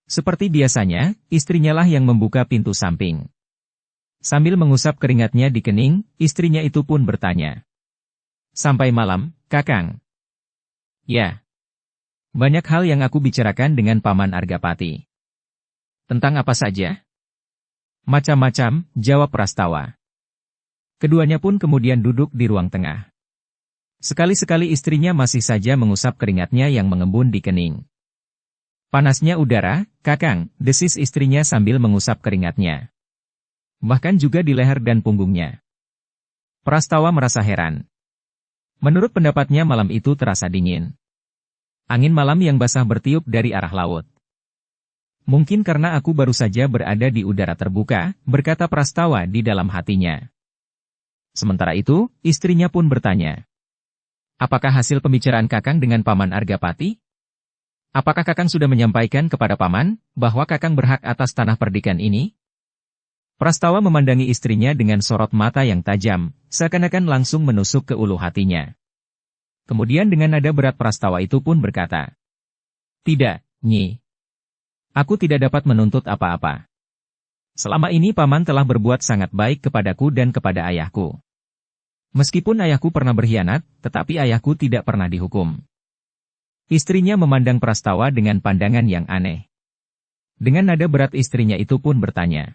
Seperti biasanya, istrinya lah yang membuka pintu samping. Sambil mengusap keringatnya di kening, istrinya itu pun bertanya. "Sampai malam, Kakang?" "Ya. Banyak hal yang aku bicarakan dengan Paman Argapati." "Tentang apa saja?" "Macam-macam," jawab Prastawa. Keduanya pun kemudian duduk di ruang tengah. Sekali-sekali istrinya masih saja mengusap keringatnya yang mengembun di kening. "Panasnya udara, Kakang," desis istrinya sambil mengusap keringatnya. Bahkan juga di leher dan punggungnya. Prastawa merasa heran. Menurut pendapatnya malam itu terasa dingin. Angin malam yang basah bertiup dari arah laut. "Mungkin karena aku baru saja berada di udara terbuka," berkata Prastawa di dalam hatinya. Sementara itu, istrinya pun bertanya. "Apakah hasil pembicaraan Kakang dengan Paman Argapati?" Apakah Kakang sudah menyampaikan kepada Paman, bahwa Kakang berhak atas tanah perdikan ini? Prastawa memandangi istrinya dengan sorot mata yang tajam, seakan-akan langsung menusuk ke ulu hatinya. Kemudian dengan nada berat Prastawa itu pun berkata, "Tidak, Nyi. Aku tidak dapat menuntut apa-apa. Selama ini Paman telah berbuat sangat baik kepadaku dan kepada ayahku. Meskipun ayahku pernah berkhianat, tetapi ayahku tidak pernah dihukum." Istrinya memandang Prastawa dengan pandangan yang aneh. Dengan nada berat istrinya itu pun bertanya,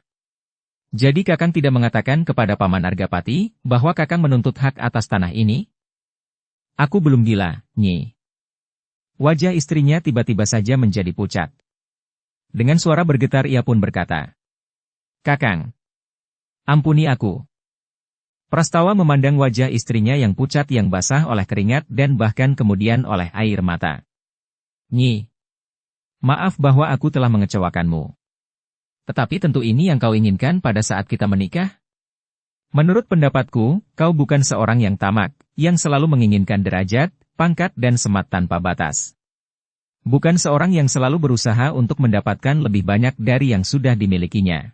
"Jadi Kakang tidak mengatakan kepada Paman Argapati, bahwa Kakang menuntut hak atas tanah ini?" "Aku belum gila, Nyi." Wajah istrinya tiba-tiba saja menjadi pucat. Dengan suara bergetar ia pun berkata, "Kakang, ampuni aku." Prastawa memandang wajah istrinya yang pucat yang basah oleh keringat dan bahkan kemudian oleh air mata. "Nyi, maaf bahwa aku telah mengecewakanmu. Tetapi tentu ini yang kau inginkan pada saat kita menikah? Menurut pendapatku, kau bukan seorang yang tamak, yang selalu menginginkan derajat, pangkat dan semat tanpa batas. Bukan seorang yang selalu berusaha untuk mendapatkan lebih banyak dari yang sudah dimilikinya.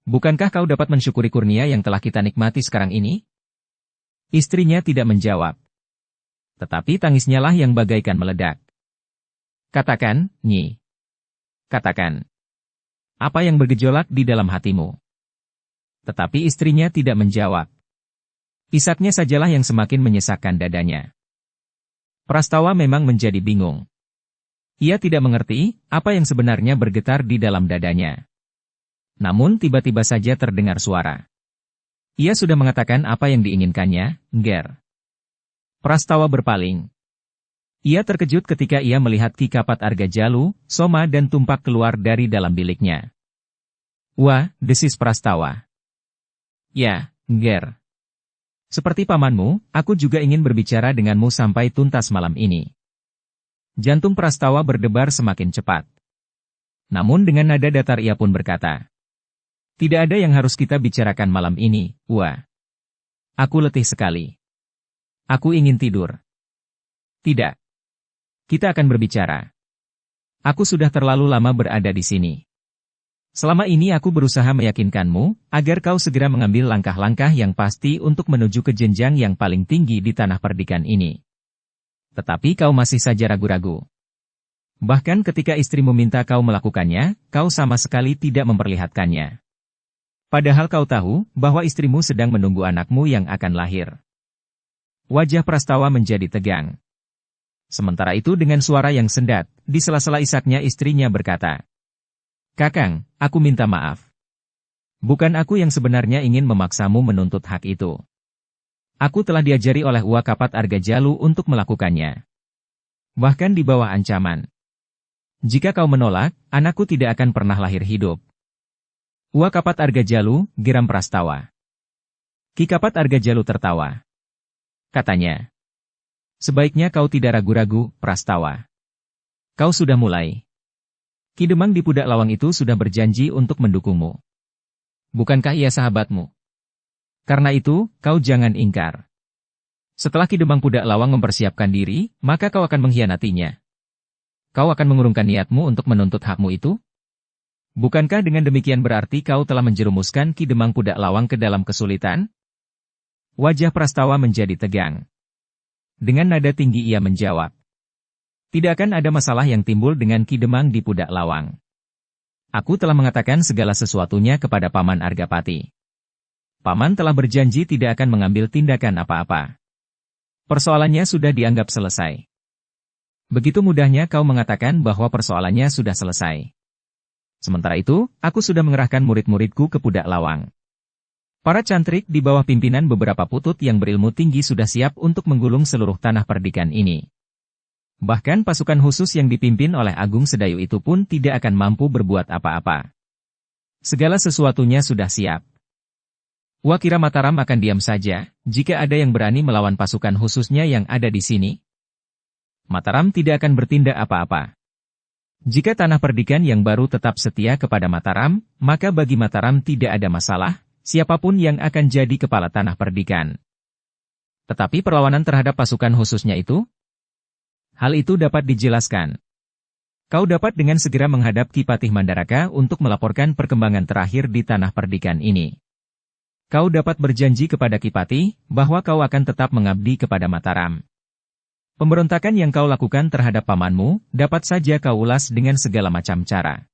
Bukankah kau dapat mensyukuri kurnia yang telah kita nikmati sekarang ini?" Istrinya tidak menjawab. Tetapi tangisnya lah yang bagaikan meledak. "Katakan, Nyi. Katakan. Apa yang bergejolak di dalam hatimu?" Tetapi istrinya tidak menjawab. Isaknya sajalah yang semakin menyesakkan dadanya. Prastawa memang menjadi bingung. Ia tidak mengerti apa yang sebenarnya bergetar di dalam dadanya. Namun tiba-tiba saja terdengar suara. Ia sudah mengatakan apa yang diinginkannya, Nger. Prastawa berpaling. Ia terkejut ketika ia melihat Ki Kapat Argajalu, Soma dan Tumpak keluar dari dalam biliknya. "Wah," desis Prastawa. "Ya, Nger. Seperti pamanmu, aku juga ingin berbicara denganmu sampai tuntas malam ini." Jantung Prastawa berdebar semakin cepat. Namun dengan nada datar ia pun berkata, "Tidak ada yang harus kita bicarakan malam ini, Wah. Aku letih sekali. Aku ingin tidur." "Tidak. Kita akan berbicara. Aku sudah terlalu lama berada di sini. Selama ini aku berusaha meyakinkanmu, agar kau segera mengambil langkah-langkah yang pasti untuk menuju ke jenjang yang paling tinggi di tanah perdikan ini. Tetapi kau masih saja ragu-ragu. Bahkan ketika istrimu minta kau melakukannya, kau sama sekali tidak memperlihatkannya. Padahal kau tahu, bahwa istrimu sedang menunggu anakmu yang akan lahir." Wajah Prastawa menjadi tegang. Sementara itu dengan suara yang sendat, di sela-sela isaknya istrinya berkata, "Kakang, aku minta maaf. Bukan aku yang sebenarnya ingin memaksamu menuntut hak itu. Aku telah diajari oleh Uwa Kapat Argajalu untuk melakukannya. Bahkan di bawah ancaman. Jika kau menolak, anakku tidak akan pernah lahir hidup." "Uwa Kapat Argajalu," geram Prastawa. Ki Kapat Argajalu tertawa. Katanya, "Sebaiknya kau tidak ragu-ragu, Prastawa. Kau sudah mulai. Ki Demang di Pudak Lawang itu sudah berjanji untuk mendukungmu. Bukankah ia sahabatmu? Karena itu, kau jangan ingkar. Setelah Ki Demang Pudak Lawang mempersiapkan diri, maka kau akan mengkhianatinya. Kau akan mengurungkan niatmu untuk menuntut hakmu itu? Bukankah dengan demikian berarti kau telah menjerumuskan Ki Demang Pudak Lawang ke dalam kesulitan?" Wajah Prastawa menjadi tegang. Dengan nada tinggi ia menjawab, "Tidak akan ada masalah yang timbul dengan Ki Demang di Pudak Lawang. Aku telah mengatakan segala sesuatunya kepada Paman Argapati. Paman telah berjanji tidak akan mengambil tindakan apa-apa. Persoalannya sudah dianggap selesai." "Begitu mudahnya kau mengatakan bahwa persoalannya sudah selesai. Sementara itu, aku sudah mengerahkan murid-muridku ke Pudak Lawang. Para cantrik di bawah pimpinan beberapa putut yang berilmu tinggi sudah siap untuk menggulung seluruh tanah perdikan ini. Bahkan pasukan khusus yang dipimpin oleh Agung Sedayu itu pun tidak akan mampu berbuat apa-apa. Segala sesuatunya sudah siap. Wah, kira Mataram akan diam saja, jika ada yang berani melawan pasukan khususnya yang ada di sini? Mataram tidak akan bertindak apa-apa. Jika tanah perdikan yang baru tetap setia kepada Mataram, maka bagi Mataram tidak ada masalah, siapapun yang akan jadi kepala tanah perdikan. Tetapi perlawanan terhadap pasukan khususnya itu? Hal itu dapat dijelaskan. Kau dapat dengan segera menghadap Ki Patih Mandaraka untuk melaporkan perkembangan terakhir di tanah perdikan ini. Kau dapat berjanji kepada Ki Patih bahwa kau akan tetap mengabdi kepada Mataram. Pemberontakan yang kau lakukan terhadap pamanmu, dapat saja kau ulas dengan segala macam cara.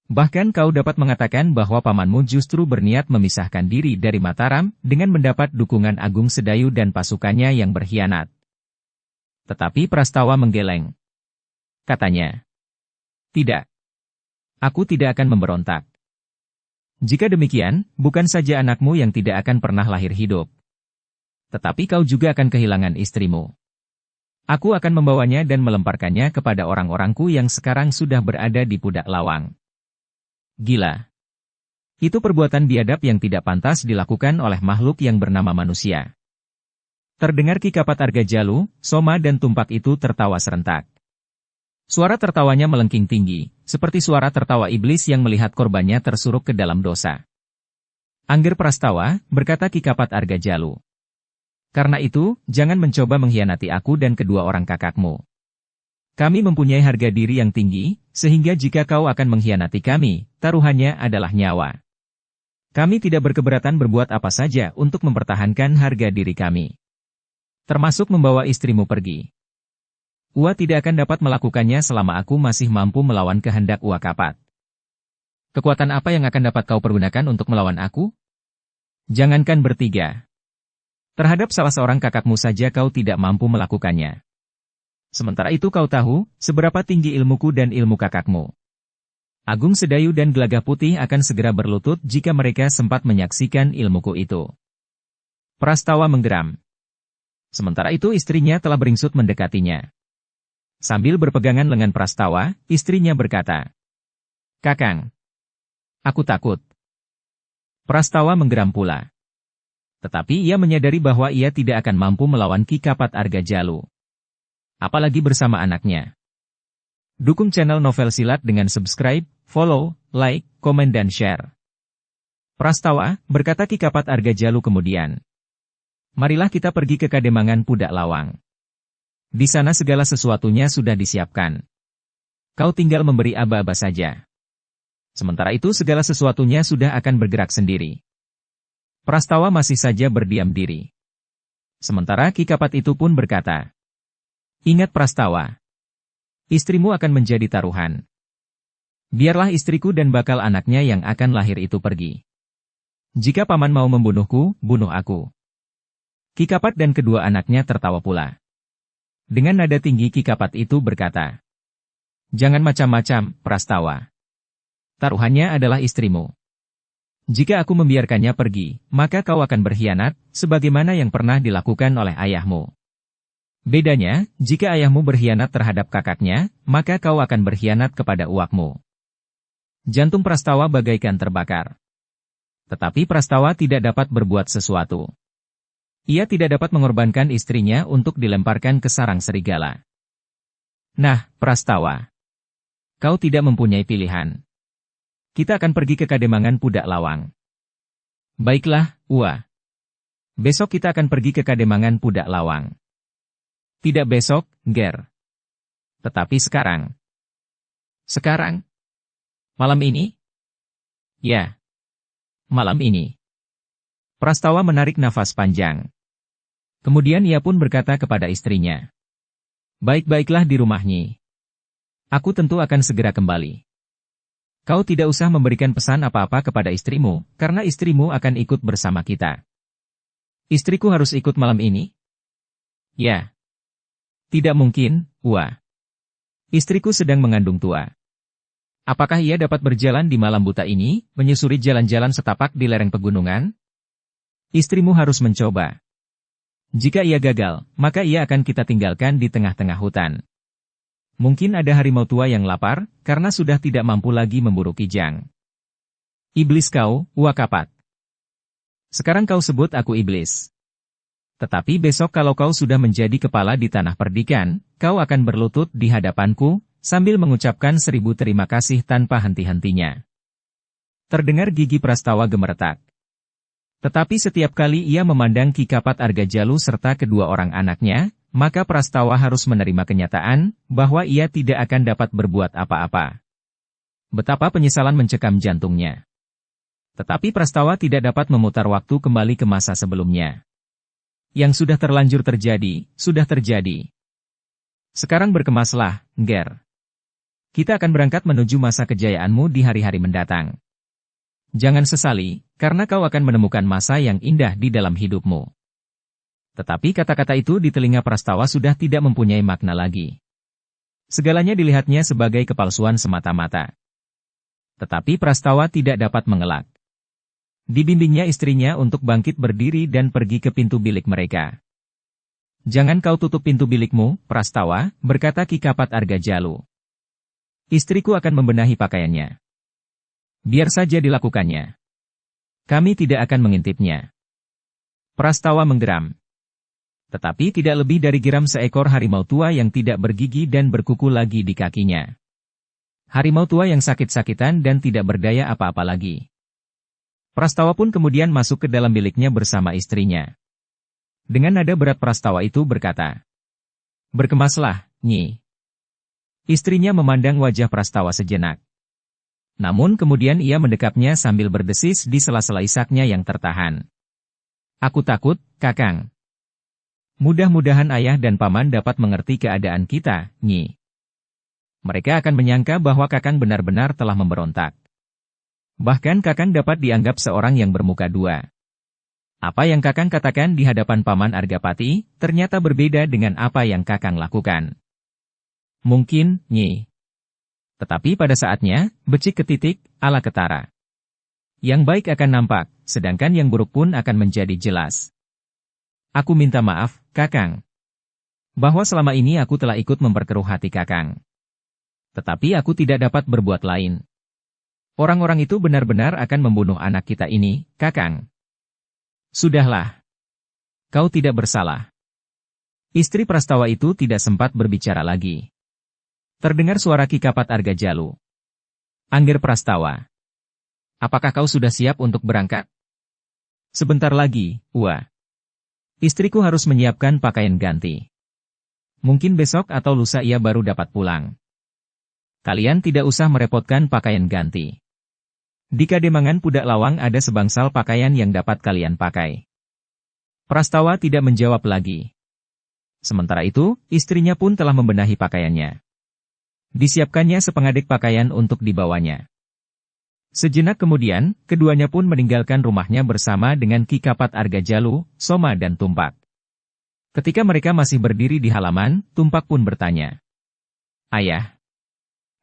Bahkan kau dapat mengatakan bahwa pamanmu justru berniat memisahkan diri dari Mataram dengan mendapat dukungan Agung Sedayu dan pasukannya yang berkhianat. Tetapi Prastawa menggeleng. Katanya, "Tidak. Aku tidak akan memberontak. Jika demikian, bukan saja anakmu yang tidak akan pernah lahir hidup. Tetapi kau juga akan kehilangan istrimu. Aku akan membawanya dan melemparkannya kepada orang-orangku yang sekarang sudah berada di Pudak Lawang." Gila. Itu perbuatan biadab yang tidak pantas dilakukan oleh makhluk yang bernama manusia. Terdengar kikapat Argajalu, Soma dan Tumpak itu tertawa serentak. Suara tertawanya melengking tinggi, seperti suara tertawa iblis yang melihat korbannya tersuruk ke dalam dosa. "Angger Prastawa," berkata kikapat Argajalu. "Karena itu, jangan mencoba mengkhianati aku dan kedua orang kakakmu. Kami mempunyai harga diri yang tinggi, sehingga jika kau akan mengkhianati kami, taruhannya adalah nyawa. Kami tidak berkeberatan berbuat apa saja untuk mempertahankan harga diri kami. Termasuk membawa istrimu pergi. Ua tidak akan dapat melakukannya selama aku masih mampu melawan kehendak Ua Kapat." "Kekuatan apa yang akan dapat kau pergunakan untuk melawan aku? Jangankan bertiga. Terhadap salah seorang kakakmu saja kau tidak mampu melakukannya. Sementara itu kau tahu, seberapa tinggi ilmuku dan ilmu kakakmu. Agung Sedayu dan Gelagah Putih akan segera berlutut jika mereka sempat menyaksikan ilmuku itu." Prastawa menggeram. Sementara itu istrinya telah beringsut mendekatinya. Sambil berpegangan lengan Prastawa, istrinya berkata, "Kakang, aku takut." Prastawa menggeram pula. Tetapi ia menyadari bahwa ia tidak akan mampu melawan kikapat Argajalu. Apalagi bersama anaknya. Dukung channel Novel Silat dengan subscribe, follow, like, komen dan share. "Prastawa," berkata kikapat Argajalu kemudian. "Marilah kita pergi ke Kademangan Pudak Lawang. Di sana segala sesuatunya sudah disiapkan. Kau tinggal memberi aba-aba saja. Sementara itu segala sesuatunya sudah akan bergerak sendiri." Prastawa masih saja berdiam diri. Sementara kikapat itu pun berkata, "Ingat Prastawa. Istrimu akan menjadi taruhan. Biarlah istriku dan bakal anaknya yang akan lahir itu pergi. Jika paman mau membunuhku, bunuh aku." Kikapat dan kedua anaknya tertawa pula. Dengan nada tinggi kikapat itu berkata, "Jangan macam-macam, Prastawa. Taruhannya adalah istrimu. Jika aku membiarkannya pergi, maka kau akan berkhianat, sebagaimana yang pernah dilakukan oleh ayahmu. Bedanya, jika ayahmu berkhianat terhadap kakaknya, maka kau akan berkhianat kepada uakmu." Jantung Prastawa bagaikan terbakar. Tetapi Prastawa tidak dapat berbuat sesuatu. Ia tidak dapat mengorbankan istrinya untuk dilemparkan ke sarang serigala. "Nah, Prastawa. Kau tidak mempunyai pilihan. Kita akan pergi ke Kademangan Pudak Lawang." "Baiklah, Ua. Besok kita akan pergi ke Kademangan Pudak Lawang." "Tidak besok, Ger. Tetapi sekarang." "Sekarang? Malam ini?" "Ya. Malam ini." Prastawa menarik nafas panjang. Kemudian ia pun berkata kepada istrinya, "Baik-baiklah di rumahnya. Aku tentu akan segera kembali. Kau tidak usah memberikan pesan apa-apa kepada istrimu, karena istrimu akan ikut bersama kita." "Istriku harus ikut malam ini?" "Ya." "Tidak mungkin, Ua. Istriku sedang mengandung tua. Apakah ia dapat berjalan di malam buta ini, menyusuri jalan-jalan setapak di lereng pegunungan? Istrimu harus mencoba. Jika ia gagal, maka ia akan kita tinggalkan di tengah-tengah hutan. Mungkin ada harimau tua yang lapar, karena sudah tidak mampu lagi memburu kijang. Iblis kau, Ua Kapat. Sekarang kau sebut aku iblis. Tetapi besok kalau kau sudah menjadi kepala di tanah perdikan, kau akan berlutut di hadapanku, sambil mengucapkan 1000 terima kasih tanpa henti-hentinya." Terdengar gigi Prastawa gemeretak. Tetapi setiap kali ia memandang kikapat Argajalu serta kedua orang anaknya, maka Prastawa harus menerima kenyataan bahwa ia tidak akan dapat berbuat apa-apa. Betapa penyesalan mencekam jantungnya. Tetapi Prastawa tidak dapat memutar waktu kembali ke masa sebelumnya. Yang sudah terlanjur terjadi, sudah terjadi. Sekarang berkemaslah, Nger. Kita akan berangkat menuju masa kejayaanmu di hari-hari mendatang. Jangan sesali, karena kau akan menemukan masa yang indah di dalam hidupmu. Tetapi kata-kata itu di telinga Prastawa sudah tidak mempunyai makna lagi. Segalanya dilihatnya sebagai kepalsuan semata-mata. Tetapi Prastawa tidak dapat mengelak. Dibimbingnya istrinya untuk bangkit berdiri dan pergi ke pintu bilik mereka. Jangan kau tutup pintu bilikmu, Prastawa, berkata Ki Kapat Argajalu. Istriku akan membenahi pakaiannya. Biar saja dilakukannya. Kami tidak akan mengintipnya. Prastawa menggeram. Tetapi tidak lebih dari geram seekor harimau tua yang tidak bergigi dan berkuku lagi di kakinya. Harimau tua yang sakit-sakitan dan tidak berdaya apa-apa lagi. Prastawa pun kemudian masuk ke dalam biliknya bersama istrinya. Dengan nada berat Prastawa itu berkata, "Berkemaslah, Nyi." Istrinya memandang wajah Prastawa sejenak. Namun kemudian ia mendekapnya sambil berdesis di sela-sela isaknya yang tertahan. "Aku takut, Kakang. Mudah-mudahan ayah dan paman dapat mengerti keadaan kita, Nyi. Mereka akan menyangka bahwa Kakang benar-benar telah memberontak. Bahkan Kakang dapat dianggap seorang yang bermuka dua. Apa yang Kakang katakan di hadapan Paman Argapati, ternyata berbeda dengan apa yang Kakang lakukan. Mungkin, Nyi. Tetapi pada saatnya, becik ketitik, ala ketara. Yang baik akan nampak, sedangkan yang buruk pun akan menjadi jelas. Aku minta maaf, Kakang. Bahwa selama ini aku telah ikut memperkeruh hati Kakang. Tetapi aku tidak dapat berbuat lain. Orang-orang itu benar-benar akan membunuh anak kita ini, Kakang. Sudahlah. Kau tidak bersalah." Istri Prastawa itu tidak sempat berbicara lagi. Terdengar suara Ki Kapat Argajalu. "Angger Prastawa. Apakah kau sudah siap untuk berangkat?" "Sebentar lagi, Ua. Istriku harus menyiapkan pakaian ganti. Mungkin besok atau lusa ia baru dapat pulang. Kalian tidak usah merepotkan pakaian ganti. Di Kademangan Pudak Lawang ada sebangsal pakaian yang dapat kalian pakai." Prastawa tidak menjawab lagi. Sementara itu, istrinya pun telah membenahi pakaiannya. Disiapkannya sepengadek pakaian untuk dibawanya. Sejenak kemudian, keduanya pun meninggalkan rumahnya bersama dengan Ki Kapat Argajalu, Soma dan Tumpak. Ketika mereka masih berdiri di halaman, Tumpak pun bertanya, "Ayah,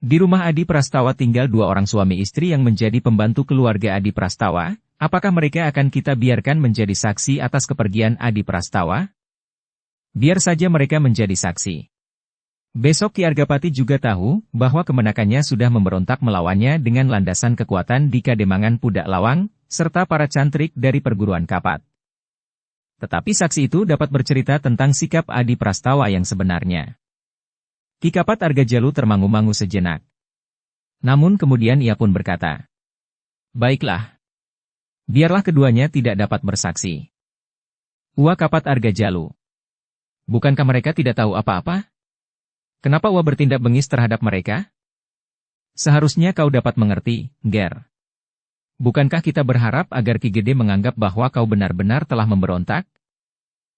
di rumah Adi Prastawa tinggal dua orang suami istri yang menjadi pembantu keluarga Adi Prastawa, apakah mereka akan kita biarkan menjadi saksi atas kepergian Adi Prastawa?" "Biar saja mereka menjadi saksi. Besok Ki Argapati juga tahu bahwa kemenakannya sudah memberontak melawannya dengan landasan kekuatan di Kademangan Pudak Lawang, serta para cantrik dari perguruan Kapat. Tetapi saksi itu dapat bercerita tentang sikap Adi Prastawa yang sebenarnya." Ki Kapat Argajalu termangu-mangu sejenak. Namun kemudian ia pun berkata, "Baiklah. Biarlah keduanya tidak dapat bersaksi." "Ua Kapat Argajalu. Bukankah mereka tidak tahu apa-apa? Kenapa Ua bertindak bengis terhadap mereka? Seharusnya kau dapat mengerti, Nger. Bukankah kita berharap agar Ki Gede menganggap bahwa kau benar-benar telah memberontak?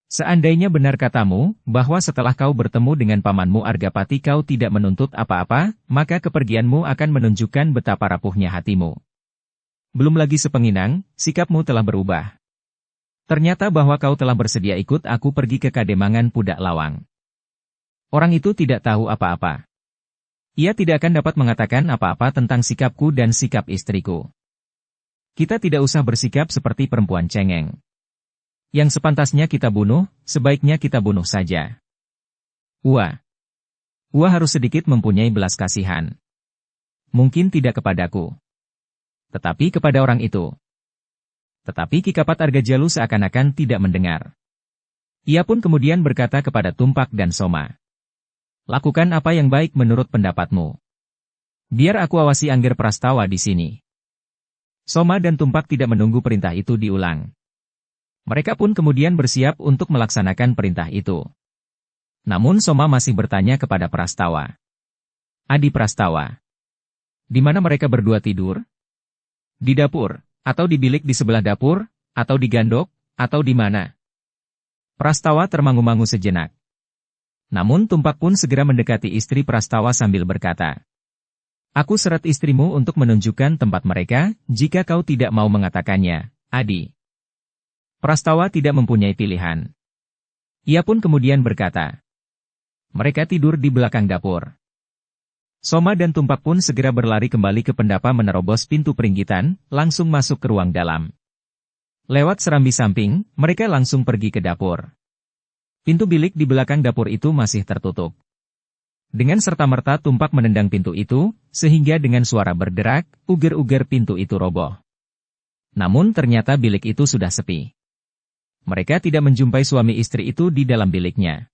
Seandainya benar katamu, bahwa setelah kau bertemu dengan pamanmu Argapati kau tidak menuntut apa-apa, maka kepergianmu akan menunjukkan betapa rapuhnya hatimu. Belum lagi sepenginang, sikapmu telah berubah. Ternyata bahwa kau telah bersedia ikut aku pergi ke Kademangan Pudak Lawang. Orang itu tidak tahu apa-apa. Ia tidak akan dapat mengatakan apa-apa tentang sikapku dan sikap istriku. Kita tidak usah bersikap seperti perempuan cengeng. Yang sepantasnya kita bunuh, sebaiknya kita bunuh saja. Ua harus sedikit mempunyai belas kasihan. Mungkin tidak kepadaku, tetapi kepada orang itu." Tetapi Ki Kapat Argajalu seakan-akan tidak mendengar. Ia pun kemudian berkata kepada Tumpak dan Soma, "Lakukan apa yang baik menurut pendapatmu. Biar aku awasi Angger Prastawa di sini." Soma dan Tumpak tidak menunggu perintah itu diulang. Mereka pun kemudian bersiap untuk melaksanakan perintah itu. Namun Soma masih bertanya kepada Prastawa. Adi Prastawa, di mana mereka berdua tidur? Di dapur, atau di bilik di sebelah dapur, atau di gandok, atau di mana? Prastawa termangu-mangu sejenak. Namun Tumpak pun segera mendekati istri Prastawa sambil berkata, Aku seret istrimu untuk menunjukkan tempat mereka, jika kau tidak mau mengatakannya, Adi. Prastawa tidak mempunyai pilihan. Ia pun kemudian berkata, mereka tidur di belakang dapur. Soma dan Tumpak pun segera berlari kembali ke pendapa menerobos pintu peringgitan, langsung masuk ke ruang dalam. Lewat serambi samping, mereka langsung pergi ke dapur. Pintu bilik di belakang dapur itu masih tertutup. Dengan serta-merta Tumpak menendang pintu itu, sehingga dengan suara berderak, uger-uger pintu itu roboh. Namun ternyata bilik itu sudah sepi. Mereka tidak menjumpai suami istri itu di dalam biliknya.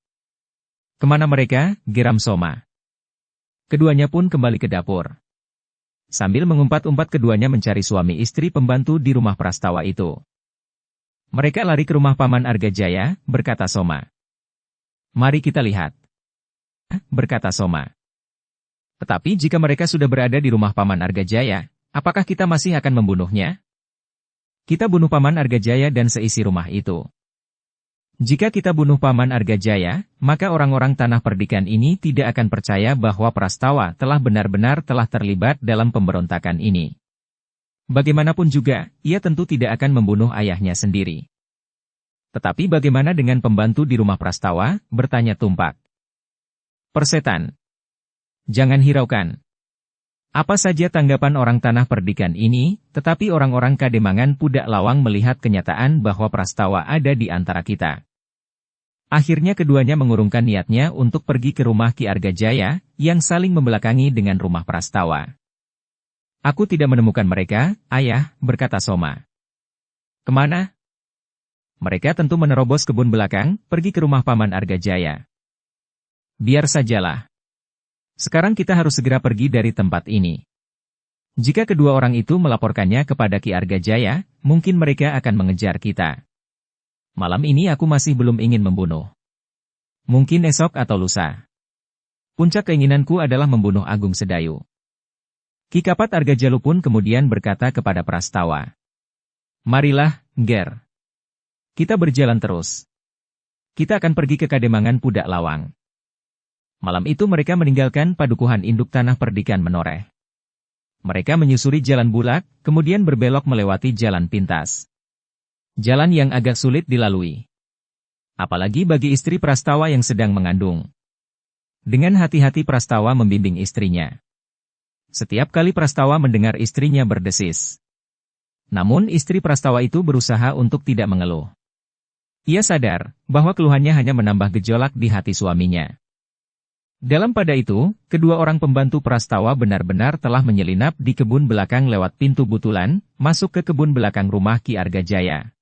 Kemana mereka? Geram Soma. Keduanya pun kembali ke dapur. Sambil mengumpat-umpat keduanya mencari suami istri pembantu di rumah Prastawa itu. Mereka lari ke rumah Paman Argajaya, berkata Soma. Mari kita lihat. Berkata Soma. Tetapi jika mereka sudah berada di rumah Paman Argajaya, apakah kita masih akan membunuhnya? Kita bunuh Paman Argajaya dan seisi rumah itu. Jika kita bunuh Paman Argajaya, maka orang-orang tanah perdikan ini tidak akan percaya bahwa Prastawa telah benar-benar telah terlibat dalam pemberontakan ini. Bagaimanapun juga, ia tentu tidak akan membunuh ayahnya sendiri. Tetapi bagaimana dengan pembantu di rumah Prastawa? Bertanya Tumpak. Persetan. Jangan hiraukan. Apa saja tanggapan orang tanah perdikan ini, tetapi orang-orang Kademangan Pudak Lawang melihat kenyataan bahwa Prastawa ada di antara kita. Akhirnya keduanya mengurungkan niatnya untuk pergi ke rumah Ki Argajaya, yang saling membelakangi dengan rumah Prastawa. Aku tidak menemukan mereka, ayah, berkata Soma. Kemana? Mereka tentu menerobos kebun belakang, pergi ke rumah Paman Argajaya. Biar sajalah. Sekarang kita harus segera pergi dari tempat ini. Jika kedua orang itu melaporkannya kepada Ki Argajaya, mungkin mereka akan mengejar kita. Malam ini aku masih belum ingin membunuh. Mungkin esok atau lusa. Puncak keinginanku adalah membunuh Agung Sedayu. Ki Kapat Argajalu pun kemudian berkata kepada Prastawa. Marilah, Ger. Kita berjalan terus. Kita akan pergi ke Kademangan Pudak Lawang. Malam itu mereka meninggalkan padukuhan induk tanah perdikan Menoreh. Mereka menyusuri jalan bulak, kemudian berbelok melewati jalan pintas. Jalan yang agak sulit dilalui. Apalagi bagi istri Prastawa yang sedang mengandung. Dengan hati-hati Prastawa membimbing istrinya. Setiap kali Prastawa mendengar istrinya berdesis. Namun istri Prastawa itu berusaha untuk tidak mengeluh. Ia sadar bahwa keluhannya hanya menambah gejolak di hati suaminya. Dalam pada itu, kedua orang pembantu Prastawa benar-benar telah menyelinap di kebun belakang lewat pintu butulan, masuk ke kebun belakang rumah Ki Argajaya.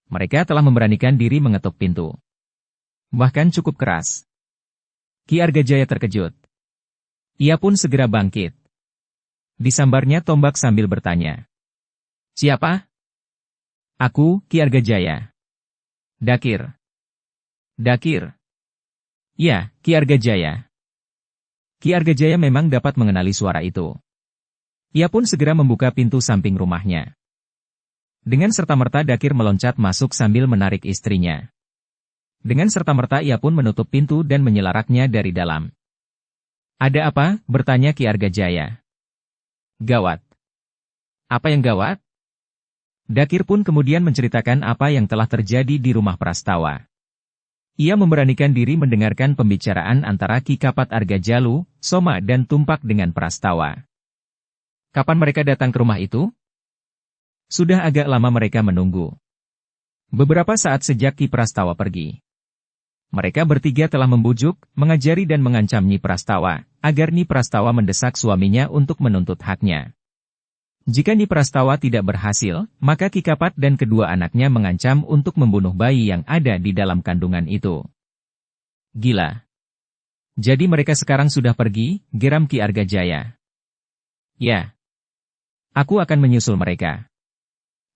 Mereka telah memberanikan diri mengetuk pintu. Bahkan cukup keras. Ki Argajaya terkejut. Ia pun segera bangkit. Disambarnya tombak sambil bertanya. Siapa? Aku, Ki Argajaya. Dakir. Dakir. Ya, Ki Argajaya. Ki Argajaya memang dapat mengenali suara itu. Ia pun segera membuka pintu samping rumahnya. Dengan serta-merta Dakir meloncat masuk sambil menarik istrinya. Dengan serta-merta ia pun menutup pintu dan menyelaraknya dari dalam. Ada apa? Bertanya Ki Argajaya. Gawat. Apa yang gawat? Dakir pun kemudian menceritakan apa yang telah terjadi di rumah Prastawa. Ia memberanikan diri mendengarkan pembicaraan antara Ki Kapat Argajalu, Soma dan Tumpak dengan Prastawa. Kapan mereka datang ke rumah itu? Sudah agak lama mereka menunggu. Beberapa saat sejak Ki Prastawa pergi. Mereka bertiga telah membujuk, mengajari dan mengancam Nyi Prastawa, agar Nyi Prastawa mendesak suaminya untuk menuntut haknya. Jika Nyi Prastawa tidak berhasil, maka Ki Kapat dan kedua anaknya mengancam untuk membunuh bayi yang ada di dalam kandungan itu. Gila. Jadi mereka sekarang sudah pergi, geram Ki Argajaya. Ya. Aku akan menyusul mereka.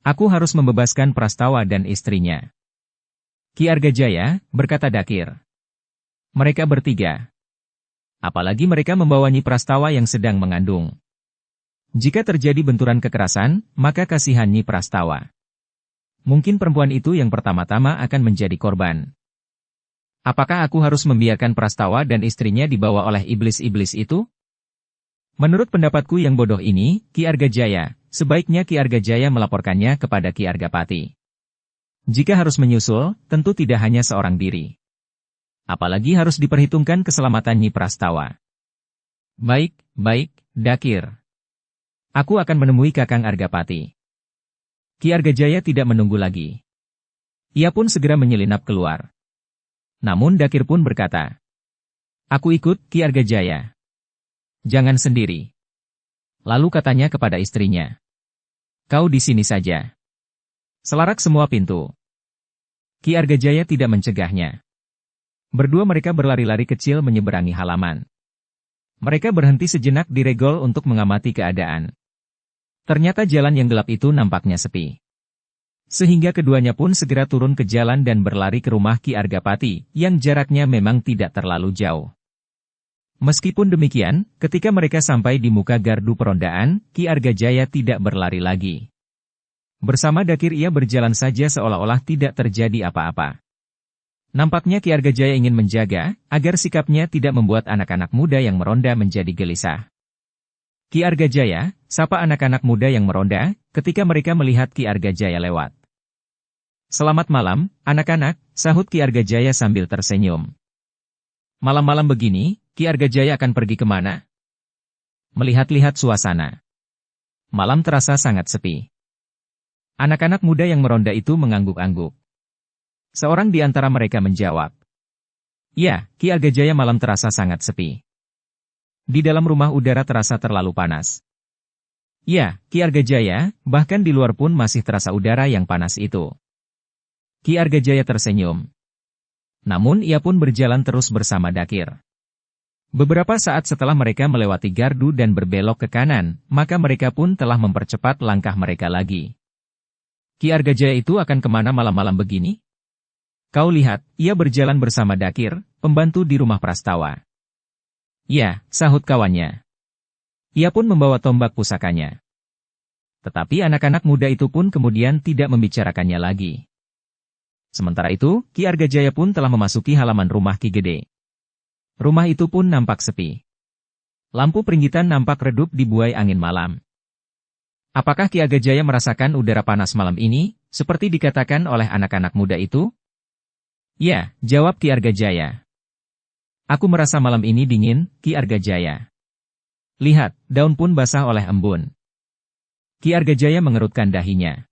Aku harus membebaskan Prastawa dan istrinya. Ki Argajaya, berkata Dakir. Mereka bertiga. Apalagi mereka membawa Nyi Prastawa yang sedang mengandung. Jika terjadi benturan kekerasan, maka kasihan Nyi Prastawa. Mungkin perempuan itu yang pertama-tama akan menjadi korban. Apakah aku harus membiarkan Prastawa dan istrinya dibawa oleh iblis-iblis itu? Menurut pendapatku yang bodoh ini, Ki Argajaya, sebaiknya Ki Argajaya melaporkannya kepada Ki Argapati. Jika harus menyusul, tentu tidak hanya seorang diri. Apalagi harus diperhitungkan keselamatan Nyi Prastawa. Baik, Dakir. Aku akan menemui Kakang Argapati. Ki Argajaya tidak menunggu lagi. Ia pun segera menyelinap keluar. Namun Dakir pun berkata, "Aku ikut, Ki Argajaya. Jangan sendiri." Lalu katanya kepada istrinya, "Kau di sini saja." Selarak semua pintu. Ki Argajaya tidak mencegahnya. Berdua mereka berlari-lari kecil menyeberangi halaman. Mereka berhenti sejenak di regol untuk mengamati keadaan. Ternyata jalan yang gelap itu nampaknya sepi. Sehingga keduanya pun segera turun ke jalan dan berlari ke rumah Ki Argapati, yang jaraknya memang tidak terlalu jauh. Meskipun demikian, ketika mereka sampai di muka gardu perondaan, Ki Argajaya tidak berlari lagi. Bersama Dakir ia berjalan saja seolah-olah tidak terjadi apa-apa. Nampaknya Ki Argajaya ingin menjaga, agar sikapnya tidak membuat anak-anak muda yang meronda menjadi gelisah. "Ki Argajaya," sapa anak-anak muda yang meronda, ketika mereka melihat Ki Argajaya lewat. "Selamat malam, anak-anak," sahut Ki Argajaya sambil tersenyum. "Malam-malam begini, Ki Argajaya akan pergi kemana?" "Melihat-lihat suasana." Malam terasa sangat sepi. Anak-anak muda yang meronda itu mengangguk-angguk. Seorang di antara mereka menjawab, "Ya, Ki Argajaya, malam terasa sangat sepi. Di dalam rumah udara terasa terlalu panas." "Ya, Ki Argajaya, bahkan di luar pun masih terasa udara yang panas itu." Ki Argajaya tersenyum. Namun ia pun berjalan terus bersama Dakir. Beberapa saat setelah mereka melewati gardu dan berbelok ke kanan, maka mereka pun telah mempercepat langkah mereka lagi. "Ki Argajaya itu akan kemana malam-malam begini?" "Kau lihat, ia berjalan bersama Dakir, pembantu di rumah Prastawa." "Ya," sahut kawannya. Ia pun membawa tombak pusakanya. Tetapi anak-anak muda itu pun kemudian tidak membicarakannya lagi. Sementara itu, Ki Argajaya pun telah memasuki halaman rumah Ki Gede. Rumah itu pun nampak sepi. Lampu peringgitan nampak redup dibuai angin malam. Apakah Ki Argajaya merasakan udara panas malam ini, seperti dikatakan oleh anak-anak muda itu? "Ya," jawab Ki Argajaya. "Aku merasa malam ini dingin, Ki Argajaya. Lihat, daun pun basah oleh embun." Ki Argajaya mengerutkan dahinya.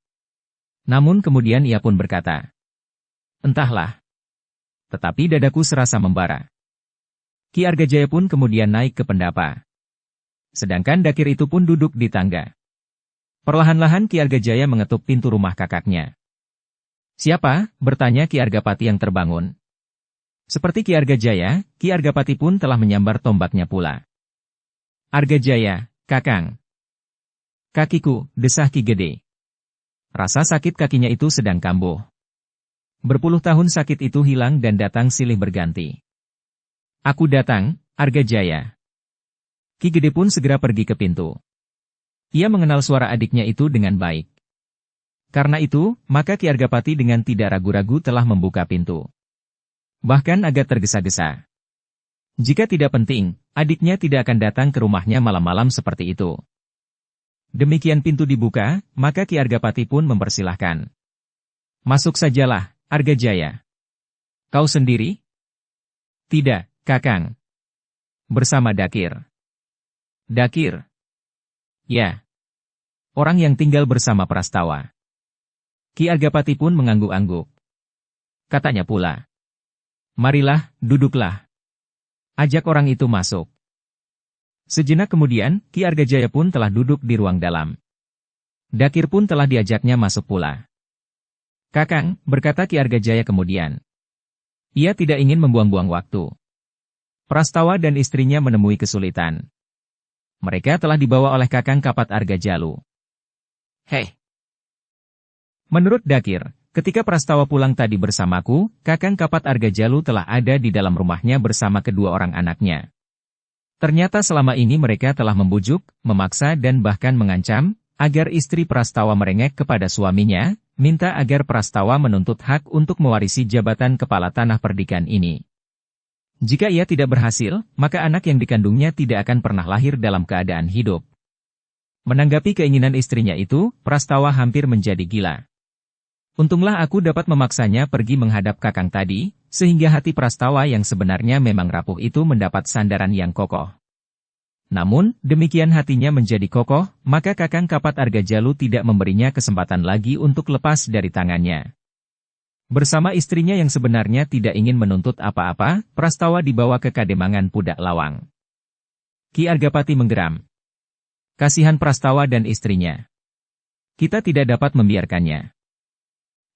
Namun kemudian ia pun berkata, "Entahlah." Tetapi dadaku serasa membara. Ki Argajaya pun kemudian naik ke pendapa. Sedangkan Dakir itu pun duduk di tangga. Perlahan-lahan Ki Argajaya mengetuk pintu rumah kakaknya. "Siapa?" bertanya Ki Argapati yang terbangun. Seperti Ki Argajaya, Ki Argapati pun telah menyambar tombaknya pula. "Argajaya, Kakang." "Kakiku," desah Ki Gede. Rasa sakit kakinya itu sedang kambuh. Berpuluh tahun sakit itu hilang dan datang silih berganti. "Aku datang, Argajaya." Ki Gede pun segera pergi ke pintu. Ia mengenal suara adiknya itu dengan baik. Karena itu, maka Ki Argapati dengan tidak ragu-ragu telah membuka pintu. Bahkan agak tergesa-gesa. Jika tidak penting, adiknya tidak akan datang ke rumahnya malam-malam seperti itu. Demikian pintu dibuka, maka Ki Argapati pun mempersilahkan. "Masuk sajalah, Argajaya." "Kau sendiri?" "Tidak, Kakang. Bersama Dakir." "Dakir?" "Ya. Orang yang tinggal bersama Prastawa." Ki Argapati pun mengangguk-angguk. Katanya pula, "Marilah, duduklah. Ajak orang itu masuk." Sejenak kemudian, Ki Argajaya pun telah duduk di ruang dalam. Dakir pun telah diajaknya masuk pula. "Kakang," berkata Ki Argajaya kemudian. Ia tidak ingin membuang-buang waktu. Prastawa dan istrinya menemui kesulitan. Mereka telah dibawa oleh Kakang Kapat Argajalu. "Hei." Menurut Dakir, Ketika Prastawa pulang tadi bersamaku, Kakang Kapat Argajalu telah ada di dalam rumahnya bersama kedua orang anaknya. Ternyata selama ini mereka telah membujuk, memaksa dan bahkan mengancam, agar istri Prastawa merengek kepada suaminya, minta agar Prastawa menuntut hak untuk mewarisi jabatan kepala tanah perdikan ini. Jika ia tidak berhasil, maka anak yang dikandungnya tidak akan pernah lahir dalam keadaan hidup. Menanggapi keinginan istrinya itu, Prastawa hampir menjadi gila. Untunglah aku dapat memaksanya pergi menghadap Kakang tadi, sehingga hati Prastawa yang sebenarnya memang rapuh itu mendapat sandaran yang kokoh. Namun, demikian hatinya menjadi kokoh, maka Kakang Kapat Argajalu tidak memberinya kesempatan lagi untuk lepas dari tangannya. Bersama istrinya yang sebenarnya tidak ingin menuntut apa-apa, Prastawa dibawa ke Kademangan Pudak Lawang. Ki Argapati menggeram. Kasihan Prastawa dan istrinya. Kita tidak dapat membiarkannya.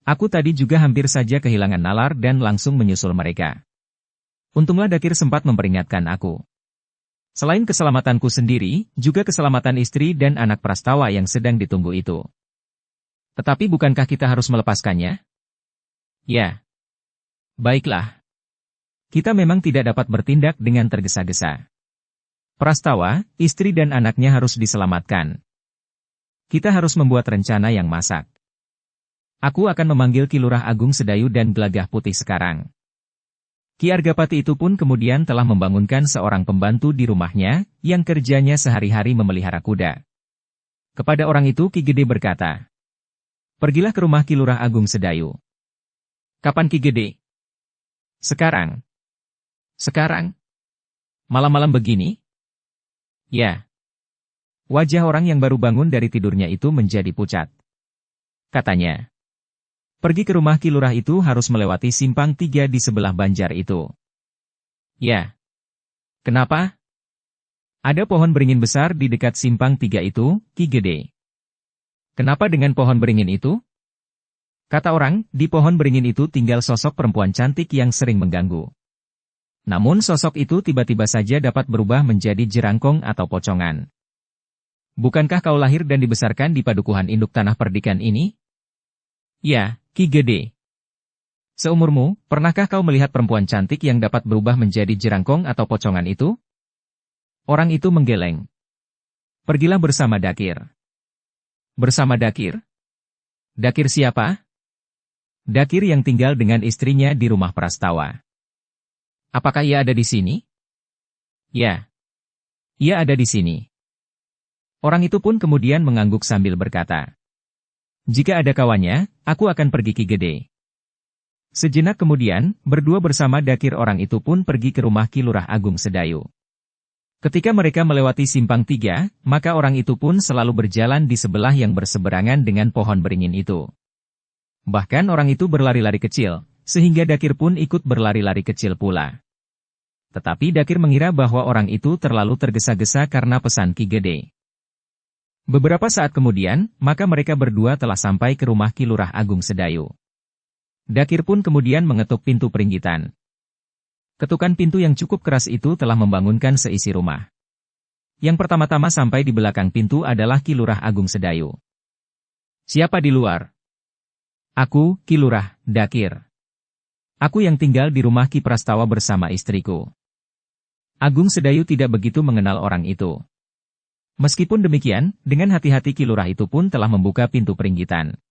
Aku tadi juga hampir saja kehilangan nalar dan langsung menyusul mereka. Untunglah Dakir sempat memperingatkan aku. Selain keselamatanku sendiri, juga keselamatan istri dan anak Prastawa yang sedang ditunggu itu. Tetapi bukankah kita harus melepaskannya? Ya. Baiklah. Kita memang tidak dapat bertindak dengan tergesa-gesa. Prastawa, istri dan anaknya harus diselamatkan. Kita harus membuat rencana yang masak. Aku akan memanggil Ki Lurah Agung Sedayu dan Gelagah Putih sekarang. Ki Argapati itu pun kemudian telah membangunkan seorang pembantu di rumahnya, yang kerjanya sehari-hari memelihara kuda. Kepada orang itu Ki Gede berkata, "Pergilah ke rumah Ki Lurah Agung Sedayu." "Kapan Ki Gede?" "Sekarang." "Sekarang? Malam-malam begini?" "Ya." Wajah orang yang baru bangun dari tidurnya itu menjadi pucat. Katanya, "Pergi ke rumah Ki Lurah itu harus melewati simpang 3 di sebelah Banjar itu." "Ya." "Kenapa?" "Ada pohon beringin besar di dekat simpang 3 itu, Ki Gede." "Kenapa dengan pohon beringin itu?" Kata orang, di pohon beringin itu tinggal sosok perempuan cantik yang sering mengganggu. Namun sosok itu tiba-tiba saja dapat berubah menjadi jerangkong atau pocongan. "Bukankah kau lahir dan dibesarkan di padukuhan induk tanah perdikan ini?" "Ya, Ki Gede." "Seumurmu, pernahkah kau melihat perempuan cantik yang dapat berubah menjadi jerangkong atau pocongan itu?" Orang itu menggeleng. "Pergilah bersama Dakir." "Bersama Dakir? Dakir siapa?" "Dakir yang tinggal dengan istrinya di rumah Prastawa." "Apakah ia ada di sini?" "Ya. Ia ada di sini." Orang itu pun kemudian mengangguk sambil berkata, "Jika ada kawannya, aku akan pergi Ki Gede." Sejenak kemudian, berdua bersama Dakir orang itu pun pergi ke rumah Ki Lurah Agung Sedayu. Ketika mereka melewati simpang 3, maka orang itu pun selalu berjalan di sebelah yang berseberangan dengan pohon beringin itu. Bahkan orang itu berlari-lari kecil, sehingga Dakir pun ikut berlari-lari kecil pula. Tetapi Dakir mengira bahwa orang itu terlalu tergesa-gesa karena pesan Ki Gede. Beberapa saat kemudian, maka mereka berdua telah sampai ke rumah Ki Lurah Agung Sedayu. Dakir pun kemudian mengetuk pintu peringgitan. Ketukan pintu yang cukup keras itu telah membangunkan seisi rumah. Yang pertama-tama sampai di belakang pintu adalah Ki Lurah Agung Sedayu. "Siapa di luar?" "Aku, Ki Lurah, Dakir. Aku yang tinggal di rumah Ki Prastawa bersama istriku." Agung Sedayu tidak begitu mengenal orang itu. Meskipun demikian, dengan hati-hati Ki Lurah itu pun telah membuka pintu peringgitan.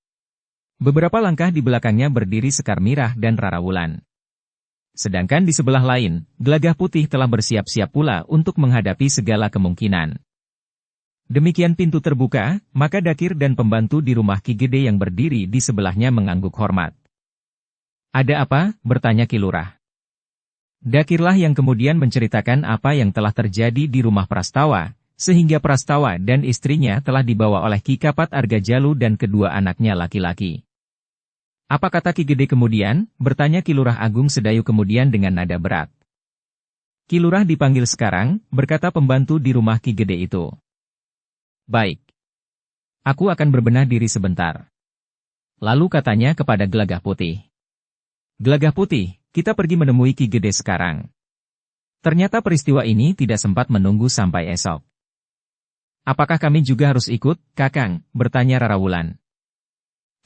Beberapa langkah di belakangnya berdiri Sekar Mirah dan Rara Wulan. Sedangkan di sebelah lain, Gelagah Putih telah bersiap-siap pula untuk menghadapi segala kemungkinan. Demikian pintu terbuka, maka Dakir dan pembantu di rumah Ki Gede yang berdiri di sebelahnya mengangguk hormat. "Ada apa?" bertanya Ki Lurah. Dakirlah yang kemudian menceritakan apa yang telah terjadi di rumah Prastawa, sehingga Prastawa dan istrinya telah dibawa oleh Ki Kapat Argajalu dan kedua anaknya laki-laki. "Apa kata Ki Gede kemudian?" bertanya Ki Lurah Agung Sedayu kemudian dengan nada berat. "Ki Lurah dipanggil sekarang," berkata pembantu di rumah Ki Gede itu. "Baik. Aku akan berbenah diri sebentar." Lalu katanya kepada Gelagah Putih. "Gelagah Putih, kita pergi menemui Ki Gede sekarang." Ternyata peristiwa ini tidak sempat menunggu sampai esok. "Apakah kami juga harus ikut, Kakang?" bertanya Rara Wulan.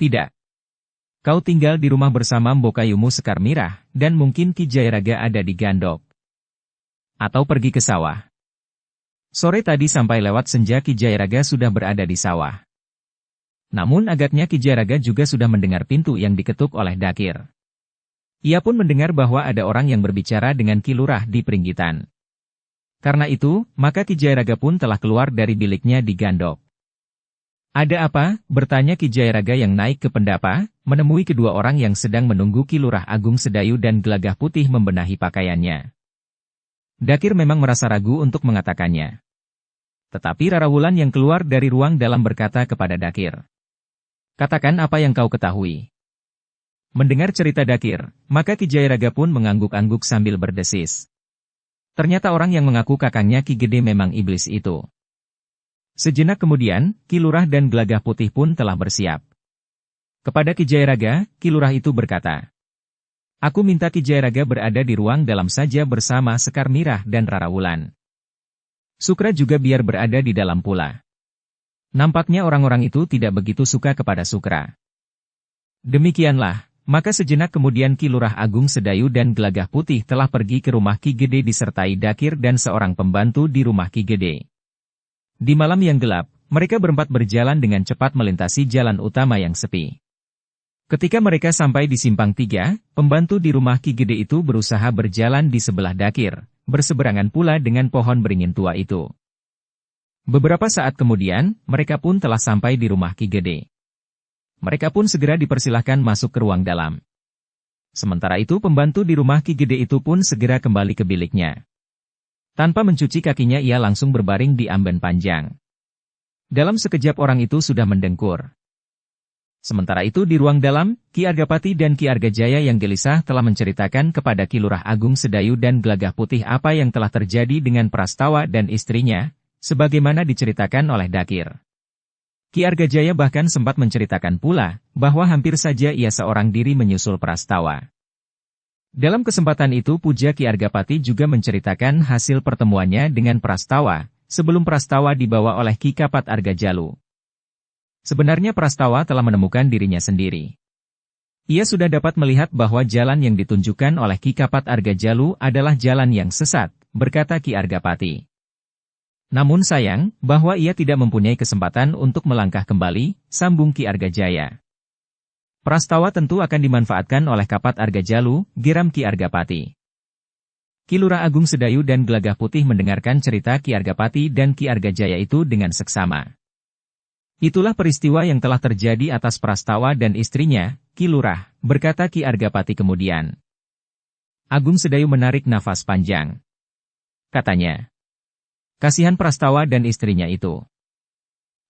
"Tidak. Kau tinggal di rumah bersama Mbokayumu Sekar Mirah, dan mungkin Ki Jayaraga ada di Gandok. Atau pergi ke sawah. Sore tadi sampai lewat senja Ki Jayaraga sudah berada di sawah. Namun agaknya Ki Jayaraga juga sudah mendengar pintu yang diketuk oleh Dakir. Ia pun mendengar bahwa ada orang yang berbicara dengan Ki Lurah di Pringgitan. Karena itu, maka Ki Jayaraga pun telah keluar dari biliknya di Gandok. Ada apa? Bertanya Ki Jayaraga yang naik ke pendapa, menemui kedua orang yang sedang menunggu Ki Lurah Agung Sedayu dan Gelagah Putih membenahi pakaiannya. Dakir memang merasa ragu untuk mengatakannya. Tetapi Rara Wulan yang keluar dari ruang dalam berkata kepada Dakir. Katakan apa yang kau ketahui. Mendengar cerita Dakir, maka Ki Jayaraga pun mengangguk-angguk sambil berdesis. Ternyata orang yang mengaku kakangnya Ki Gede memang iblis itu. Sejenak kemudian, Ki Lurah dan Gelagah Putih pun telah bersiap. Kepada Ki Jayaraga, Ki Lurah itu berkata, aku minta Ki Jayaraga berada di ruang dalam saja bersama Sekar Mirah dan Rara Wulan. Sukra juga biar berada di dalam pula. Nampaknya orang-orang itu tidak begitu suka kepada Sukra. Demikianlah, maka sejenak kemudian Ki Lurah Agung Sedayu dan Gelagah Putih telah pergi ke rumah Ki Gede disertai Dakir dan seorang pembantu di rumah Ki Gede. Di malam yang gelap, mereka berempat berjalan dengan cepat melintasi jalan utama yang sepi. Ketika mereka sampai di Simpang 3, pembantu di rumah Ki Gede itu berusaha berjalan di sebelah Dakir, berseberangan pula dengan pohon beringin tua itu. Beberapa saat kemudian, mereka pun telah sampai di rumah Ki Gede. Mereka pun segera dipersilahkan masuk ke ruang dalam. Sementara itu pembantu di rumah Ki Gede itu pun segera kembali ke biliknya. Tanpa mencuci kakinya ia langsung berbaring di amben panjang. Dalam sekejap orang itu sudah mendengkur. Sementara itu di ruang dalam, Ki Argapati dan Ki Argajaya yang gelisah telah menceritakan kepada Ki Lurah Agung Sedayu dan Gelagah Putih apa yang telah terjadi dengan Prastawa dan istrinya, sebagaimana diceritakan oleh Dakir. Ki Argajaya bahkan sempat menceritakan pula, bahwa hampir saja ia seorang diri menyusul Prastawa. Dalam kesempatan itu Puja Ki Argapati juga menceritakan hasil pertemuannya dengan Prastawa, sebelum Prastawa dibawa oleh Ki Kapat Argajalu. Sebenarnya Prastawa telah menemukan dirinya sendiri. Ia sudah dapat melihat bahwa jalan yang ditunjukkan oleh Ki Kapat Argajalu adalah jalan yang sesat, berkata Ki Argapati. Namun sayang, bahwa ia tidak mempunyai kesempatan untuk melangkah kembali, sambung Ki Argajaya. Prastawa tentu akan dimanfaatkan oleh Kapat Argajalu, geram Ki Argapati. Ki Lurah Agung Sedayu dan Gelagah Putih mendengarkan cerita Ki Argapati dan Ki Argajaya itu dengan seksama. Itulah peristiwa yang telah terjadi atas Prastawa dan istrinya, Ki Lurah, berkata Ki Argapati kemudian. Agung Sedayu menarik nafas panjang. Katanya, kasihan Prastawa dan istrinya itu.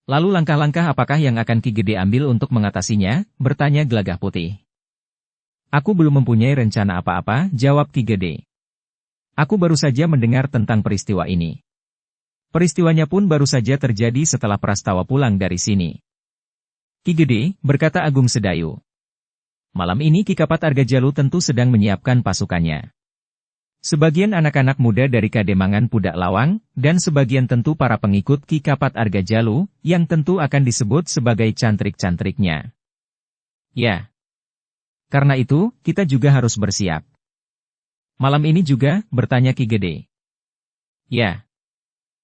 Lalu langkah-langkah apakah yang akan Ki Gede ambil untuk mengatasinya? Bertanya Gelagah Putih. Aku belum mempunyai rencana apa-apa, jawab Ki Gede. Aku baru saja mendengar tentang peristiwa ini. Peristiwanya pun baru saja terjadi setelah Prastawa pulang dari sini. Ki Gede, berkata Agung Sedayu. Malam ini Ki Kapat Argajalu tentu sedang menyiapkan pasukannya. Sebagian anak-anak muda dari Kademangan Pudak Lawang, dan sebagian tentu para pengikut Ki Kapat Argajalu, yang tentu akan disebut sebagai cantrik-cantriknya. Ya. Karena itu, kita juga harus bersiap. Malam ini juga, bertanya Ki Gede. Ya.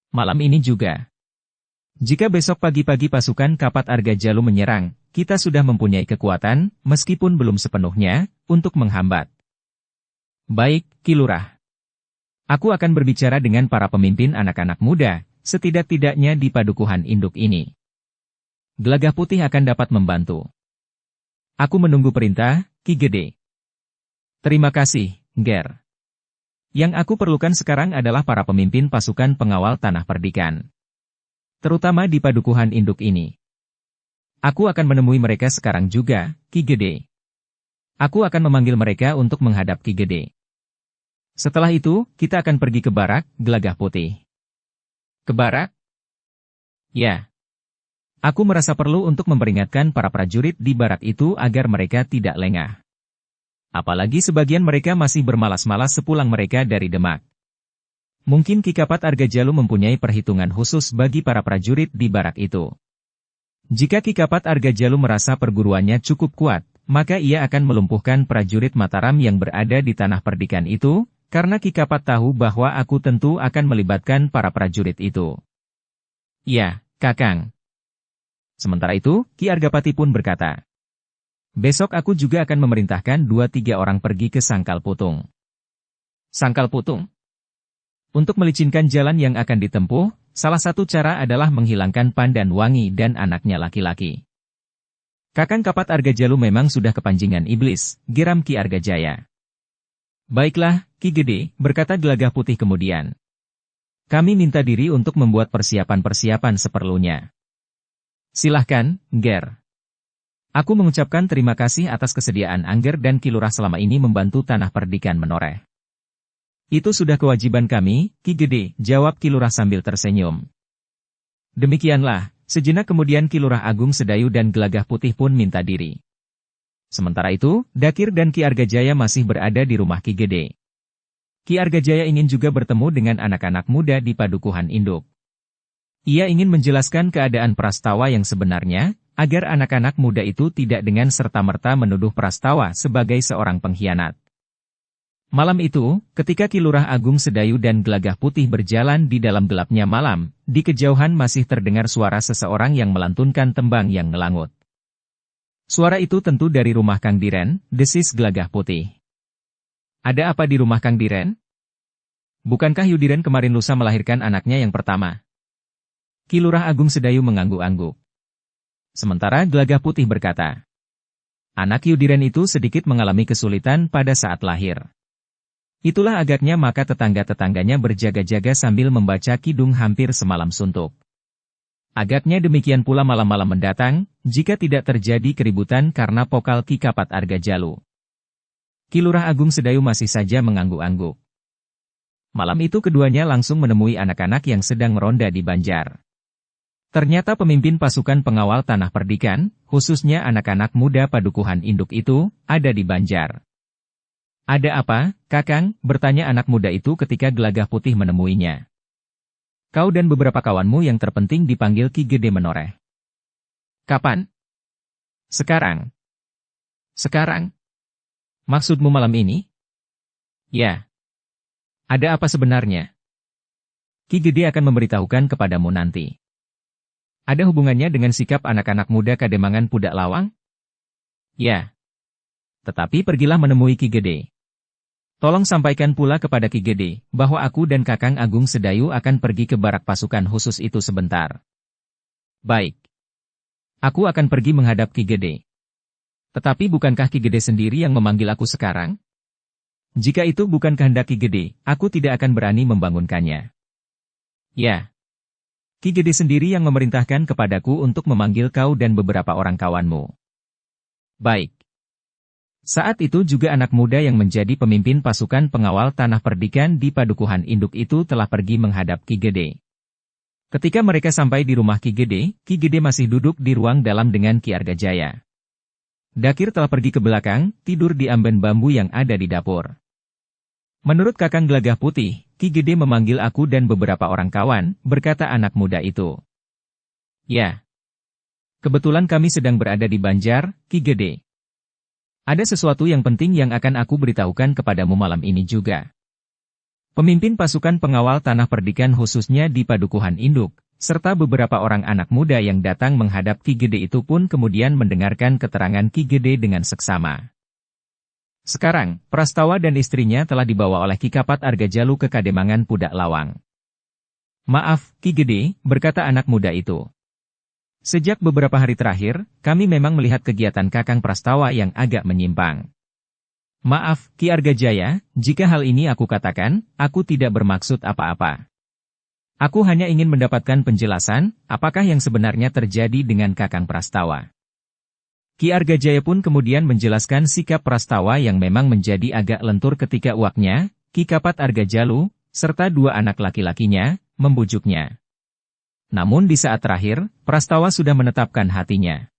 Malam ini juga. Jika besok pagi-pagi pasukan Kapat Argajalu menyerang, kita sudah mempunyai kekuatan, meskipun belum sepenuhnya, untuk menghambat. Baik, Ki Lurah. Aku akan berbicara dengan para pemimpin anak-anak muda, setidak-tidaknya di padukuhan induk ini. Gelagah Putih akan dapat membantu. Aku menunggu perintah, Ki Gede. Terima kasih, Nger. Yang aku perlukan sekarang adalah para pemimpin pasukan pengawal Tanah Perdikan. Terutama di padukuhan induk ini. Aku akan menemui mereka sekarang juga, Ki Gede. Aku akan memanggil mereka untuk menghadap Ki Gede. Setelah itu, kita akan pergi ke barak, Gelagah Putih. Ke barak? Ya. Aku merasa perlu untuk memperingatkan para prajurit di barak itu agar mereka tidak lengah. Apalagi sebagian mereka masih bermalas-malas sepulang mereka dari Demak. Mungkin Ki Kapat Argajalu mempunyai perhitungan khusus bagi para prajurit di barak itu. Jika Ki Kapat Argajalu merasa perguruannya cukup kuat, maka ia akan melumpuhkan prajurit Mataram yang berada di tanah perdikan itu, karena Ki Kapat tahu bahwa aku tentu akan melibatkan para prajurit itu. Ya, Kakang. Sementara itu, Ki Argapati pun berkata, besok aku juga akan memerintahkan 2-3 orang pergi ke Sangkal Putung. Sangkal Putung? Untuk melicinkan jalan yang akan ditempuh, salah satu cara adalah menghilangkan Pandan Wangi dan anaknya laki-laki. Kakang Kapat Argajalu memang sudah kepanjingan iblis, geram Ki Argajaya. Baiklah, Ki Gede, berkata Gelagah Putih kemudian. Kami minta diri untuk membuat persiapan-persiapan seperlunya. Silahkan, Nger. Aku mengucapkan terima kasih atas kesediaan Angger dan Ki Lurah selama ini membantu tanah perdikan menoreh. Itu sudah kewajiban kami, Ki Gede, jawab Ki Lurah sambil tersenyum. Demikianlah, sejenak kemudian Ki Lurah Agung Sedayu dan Gelagah Putih pun minta diri. Sementara itu, Dakir dan Ki Argajaya masih berada di rumah Ki Gede. Ki Argajaya ingin juga bertemu dengan anak-anak muda di Padukuhan Induk. Ia ingin menjelaskan keadaan Prastawa yang sebenarnya, agar anak-anak muda itu tidak dengan serta-merta menuduh Prastawa sebagai seorang pengkhianat. Malam itu, ketika Ki Lurah Agung Sedayu dan Gelagah Putih berjalan di dalam gelapnya malam, di kejauhan masih terdengar suara seseorang yang melantunkan tembang yang ngelangut. Suara itu tentu dari rumah Kang Diren, desis Gelagah Putih. Ada apa di rumah Kang Diren? Bukankah Yudiren kemarin lusa melahirkan anaknya yang pertama? Ki Lurah Agung Sedayu mengangguk-angguk. Sementara Gelagah Putih berkata, anak Yudiren itu sedikit mengalami kesulitan pada saat lahir. Itulah agaknya maka tetangga-tetangganya berjaga-jaga sambil membaca kidung hampir semalam suntuk. Agaknya demikian pula malam-malam mendatang, jika tidak terjadi keributan karena pokal Ki Kapat Argajalu. Ki Lurah Agung Sedayu masih saja mengangguk-angguk. Malam itu keduanya langsung menemui anak-anak yang sedang meronda di Banjar. Ternyata pemimpin pasukan pengawal tanah perdikan, khususnya anak-anak muda Padukuhan Induk itu, ada di Banjar. Ada apa, Kakang? Bertanya anak muda itu ketika Gelagah Putih menemuinya. Kau dan beberapa kawanmu yang terpenting dipanggil Ki Gede menoreh. Kapan? Sekarang. Sekarang? Maksudmu malam ini? Ya. Ada apa sebenarnya? Ki Gede akan memberitahukan kepadamu nanti. Ada hubungannya dengan sikap anak-anak muda Kademangan Pudak Lawang? Ya. Tetapi pergilah menemui Ki Gede. Tolong sampaikan pula kepada Ki Gede, bahwa aku dan Kakang Agung Sedayu akan pergi ke barak pasukan khusus itu sebentar. Baik. Aku akan pergi menghadap Ki Gede. Tetapi bukankah Ki Gede sendiri yang memanggil aku sekarang? Jika itu bukan kehendak Ki Gede, aku tidak akan berani membangunkannya. Ya. Ki Gede sendiri yang memerintahkan kepadaku untuk memanggil kau dan beberapa orang kawanmu. Baik. Saat itu juga anak muda yang menjadi pemimpin pasukan pengawal tanah perdikan di Padukuhan Induk itu telah pergi menghadap Ki Gede. Ketika mereka sampai di rumah Ki Gede masih duduk di ruang dalam dengan Ki Argajaya. Dakir telah pergi ke belakang, tidur di amben bambu yang ada di dapur. Menurut Kakang Gelagah Putih, Ki Gede memanggil aku dan beberapa orang kawan, berkata anak muda itu. Ya. Kebetulan kami sedang berada di Banjar, Ki Gede. Ada sesuatu yang penting yang akan aku beritahukan kepadamu malam ini juga. Pemimpin pasukan pengawal tanah perdikan khususnya di Padukuhan Induk, serta beberapa orang anak muda yang datang menghadap Ki Gede itu pun kemudian mendengarkan keterangan Ki Gede dengan seksama. Sekarang, Prastawa dan istrinya telah dibawa oleh Ki Kapat Argajalu ke Kademangan Pudak Lawang. Maaf, Ki Gede, berkata anak muda itu. Sejak beberapa hari terakhir, kami memang melihat kegiatan Kakang Prastawa yang agak menyimpang. Maaf, Ki Argajaya, jika hal ini aku katakan, aku tidak bermaksud apa-apa. Aku hanya ingin mendapatkan penjelasan, apakah yang sebenarnya terjadi dengan Kakang Prastawa. Ki Argajaya pun kemudian menjelaskan sikap Prastawa yang memang menjadi agak lentur ketika uaknya, Ki Kapat Argajalu, serta 2 anak laki-lakinya, membujuknya. Namun di saat terakhir, Prastawa sudah menetapkan hatinya.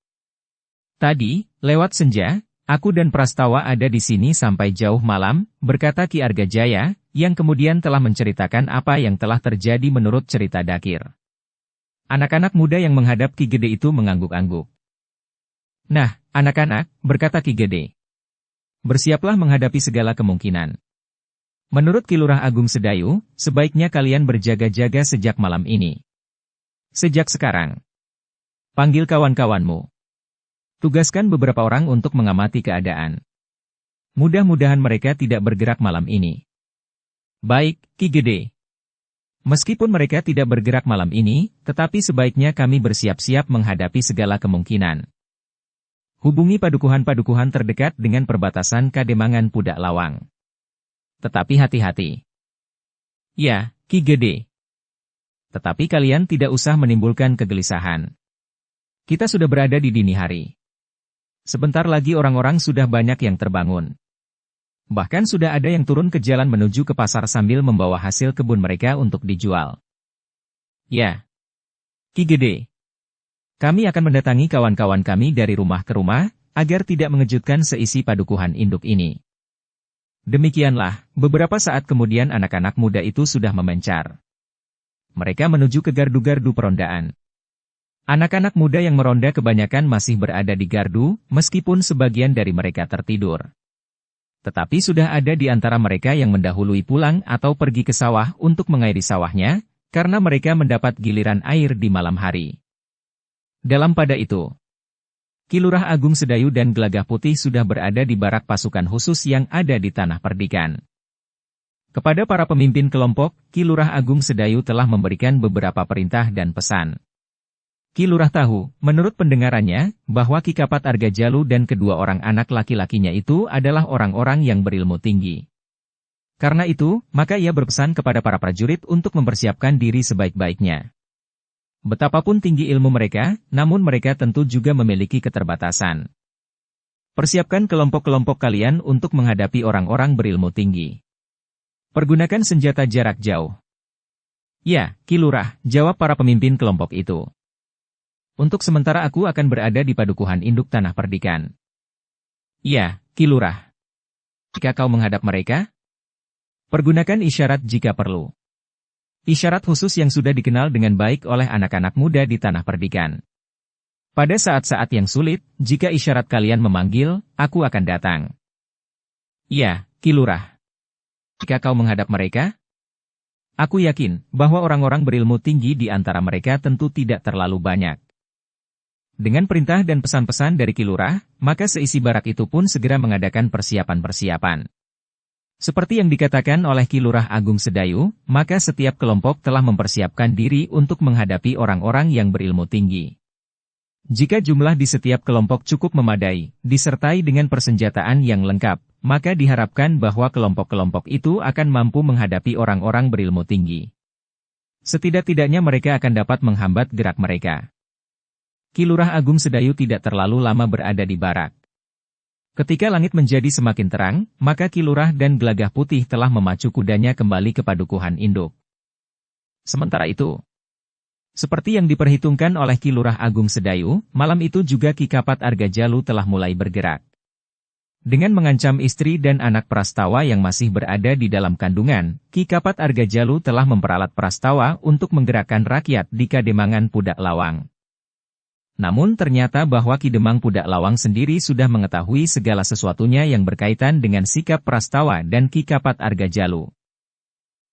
Tadi, lewat senja, aku dan Prastawa ada di sini sampai jauh malam, berkata Ki Argajaya, yang kemudian telah menceritakan apa yang telah terjadi menurut cerita Dakir. Anak-anak muda yang menghadap Ki Gede itu mengangguk-angguk. Nah, Anak-anak, berkata Ki Gede, bersiaplah menghadapi segala kemungkinan. Menurut Ki Lurah Agung Sedayu, sebaiknya kalian berjaga-jaga sejak malam ini. Sejak sekarang, panggil kawan-kawanmu. Tugaskan beberapa orang untuk mengamati keadaan. Mudah-mudahan mereka tidak bergerak malam ini. Baik, Ki Gede. Meskipun mereka tidak bergerak malam ini, tetapi sebaiknya kami bersiap-siap menghadapi segala kemungkinan. Hubungi padukuhan-padukuhan terdekat dengan perbatasan Kademangan Pudak Lawang. Tetapi hati-hati. Ya, Ki Gede. Tetapi kalian tidak usah menimbulkan kegelisahan. Kita sudah berada di dini hari. Sebentar lagi orang-orang sudah banyak yang terbangun. Bahkan sudah ada yang turun ke jalan menuju ke pasar sambil membawa hasil kebun mereka untuk dijual. Ya, Ki Gede. Kami akan mendatangi kawan-kawan kami dari rumah ke rumah, agar tidak mengejutkan seisi padukuhan induk ini. Demikianlah, beberapa saat kemudian anak-anak muda itu sudah memencar. Mereka menuju ke gardu-gardu perondaan. Anak-anak muda yang meronda kebanyakan masih berada di gardu, meskipun sebagian dari mereka tertidur. Tetapi sudah ada di antara mereka yang mendahului pulang atau pergi ke sawah untuk mengairi sawahnya, karena mereka mendapat giliran air di malam hari. Dalam pada itu, Ki Lurah Agung Sedayu dan Gelagah Putih sudah berada di barak pasukan khusus yang ada di Tanah Perdikan. Kepada para pemimpin kelompok, Ki Lurah Agung Sedayu telah memberikan beberapa perintah dan pesan. Ki Lurah tahu, menurut pendengarannya, bahwa Ki Kapat Argajalu dan kedua orang anak laki-lakinya itu adalah orang-orang yang berilmu tinggi. Karena itu, maka ia berpesan kepada para prajurit untuk mempersiapkan diri sebaik-baiknya. Betapapun tinggi ilmu mereka, namun mereka tentu juga memiliki keterbatasan. Persiapkan kelompok-kelompok kalian untuk menghadapi orang-orang berilmu tinggi. Pergunakan senjata jarak jauh. Ya, Ki Lurah, jawab para pemimpin kelompok itu. Untuk sementara aku akan berada di padukuhan induk Tanah Perdikan. Ya, Ki Lurah. Jika kau menghadap mereka, pergunakan isyarat jika perlu. Isyarat khusus yang sudah dikenal dengan baik oleh anak-anak muda di Tanah Perdikan. Pada saat-saat yang sulit, jika isyarat kalian memanggil, aku akan datang. Ya, Ki Lurah. Jika kau menghadap mereka, aku yakin bahwa orang-orang berilmu tinggi di antara mereka tentu tidak terlalu banyak. Dengan perintah dan pesan-pesan dari Ki Lurah, maka seisi barak itu pun segera mengadakan persiapan-persiapan. Seperti yang dikatakan oleh Ki Lurah Agung Sedayu, maka setiap kelompok telah mempersiapkan diri untuk menghadapi orang-orang yang berilmu tinggi. Jika jumlah di setiap kelompok cukup memadai, disertai dengan persenjataan yang lengkap, maka diharapkan bahwa kelompok-kelompok itu akan mampu menghadapi orang-orang berilmu tinggi. Setidak-tidaknya mereka akan dapat menghambat gerak mereka. Ki Lurah Agung Sedayu tidak terlalu lama berada di barak. Ketika langit menjadi semakin terang, maka Ki Lurah dan Gelagah Putih telah memacu kudanya kembali ke padukuhan induk. Sementara itu, seperti yang diperhitungkan oleh Ki Lurah Agung Sedayu, malam itu juga Ki Kapat Argajalu telah mulai bergerak. Dengan mengancam istri dan anak Prastawa yang masih berada di dalam kandungan, Ki Kapat Argajalu telah memperalat Prastawa untuk menggerakkan rakyat di Kademangan Pudak Lawang. Namun ternyata bahwa Ki Demang Pudak Lawang sendiri sudah mengetahui segala sesuatunya yang berkaitan dengan sikap Prastawa dan Ki Kapat Argajalu.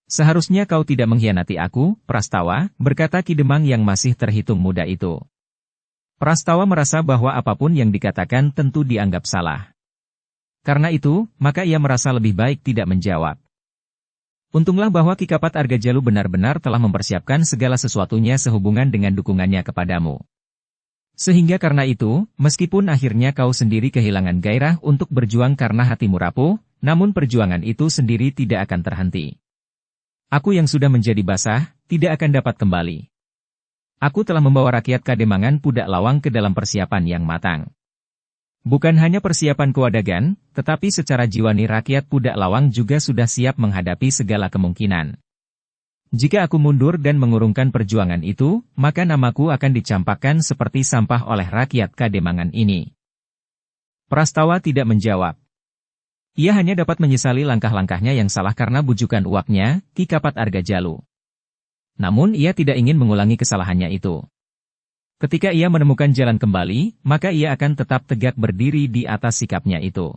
Seharusnya kau tidak mengkhianati aku, Prastawa, berkata Ki Demang yang masih terhitung muda itu. Prastawa merasa bahwa apapun yang dikatakan tentu dianggap salah. Karena itu, maka ia merasa lebih baik tidak menjawab. Untunglah bahwa Ki Kapat Argajalu benar-benar telah mempersiapkan segala sesuatunya sehubungan dengan dukungannya kepadamu. Sehingga karena itu, meskipun akhirnya kau sendiri kehilangan gairah untuk berjuang karena hatimu rapuh, namun perjuangan itu sendiri tidak akan terhenti. Aku yang sudah menjadi basah, tidak akan dapat kembali. Aku telah membawa rakyat Kademangan Pudak Lawang ke dalam persiapan yang matang. Bukan hanya persiapan kewadagan, tetapi secara jiwani rakyat Pudak Lawang juga sudah siap menghadapi segala kemungkinan. Jika aku mundur dan mengurungkan perjuangan itu, maka namaku akan dicampakkan seperti sampah oleh rakyat Kademangan ini. Prastawa tidak menjawab. Ia hanya dapat menyesali langkah-langkahnya yang salah karena bujukan uaknya, Ki Kapat Argajalu. Namun ia tidak ingin mengulangi kesalahannya itu. Ketika ia menemukan jalan kembali, maka ia akan tetap tegak berdiri di atas sikapnya itu.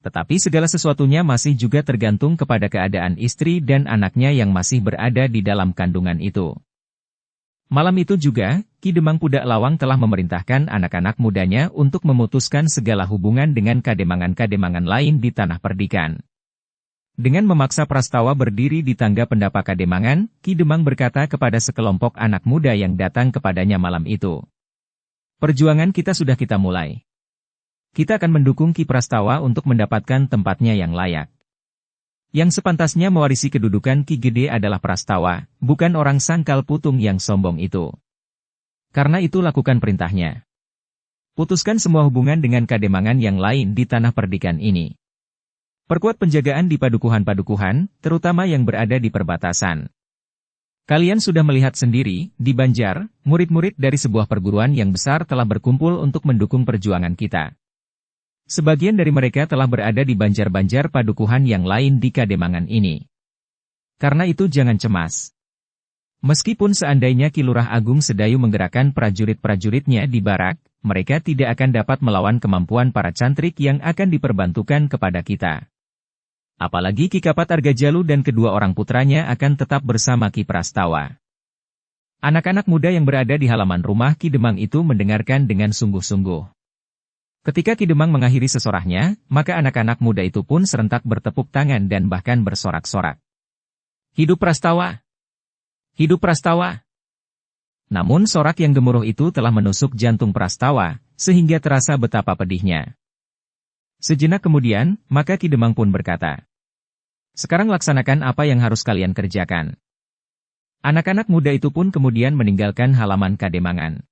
Tetapi segala sesuatunya masih juga tergantung kepada keadaan istri dan anaknya yang masih berada di dalam kandungan itu. Malam itu juga, Ki Demang Pudak Lawang telah memerintahkan anak-anak mudanya untuk memutuskan segala hubungan dengan kademangan-kademangan lain di Tanah Perdikan. Dengan memaksa Prastawa berdiri di tangga pendapa Kademangan, Ki Demang berkata kepada sekelompok anak muda yang datang kepadanya malam itu. Perjuangan kita sudah kita mulai. Kita akan mendukung Ki Prastawa untuk mendapatkan tempatnya yang layak. Yang sepantasnya mewarisi kedudukan Ki Gede adalah Prastawa, bukan orang sangkal putung yang sombong itu. Karena itu lakukan perintahnya. Putuskan semua hubungan dengan kademangan yang lain di Tanah Perdikan ini. Perkuat penjagaan di padukuhan-padukuhan, terutama yang berada di perbatasan. Kalian sudah melihat sendiri, di Banjar, murid-murid dari sebuah perguruan yang besar telah berkumpul untuk mendukung perjuangan kita. Sebagian dari mereka telah berada di banjar-banjar padukuhan yang lain di Kademangan ini. Karena itu jangan cemas. Meskipun seandainya Ki Lurah Agung Sedayu menggerakkan prajurit-prajuritnya di barak, mereka tidak akan dapat melawan kemampuan para cantrik yang akan diperbantukan kepada kita. Apalagi Ki Kapat Argajalu dan kedua orang putranya akan tetap bersama Ki Prastawa. Anak-anak muda yang berada di halaman rumah Ki Demang itu mendengarkan dengan sungguh-sungguh. Ketika Ki Demang mengakhiri sesorahnya, maka anak-anak muda itu pun serentak bertepuk tangan dan bahkan bersorak-sorak. Hidup Prastawa! Hidup Prastawa! Namun sorak yang gemuruh itu telah menusuk jantung Prastawa, sehingga terasa betapa pedihnya. Sejenak kemudian, maka Ki Demang pun berkata, sekarang laksanakan apa yang harus kalian kerjakan. Anak-anak muda itu pun kemudian meninggalkan halaman Kademangan.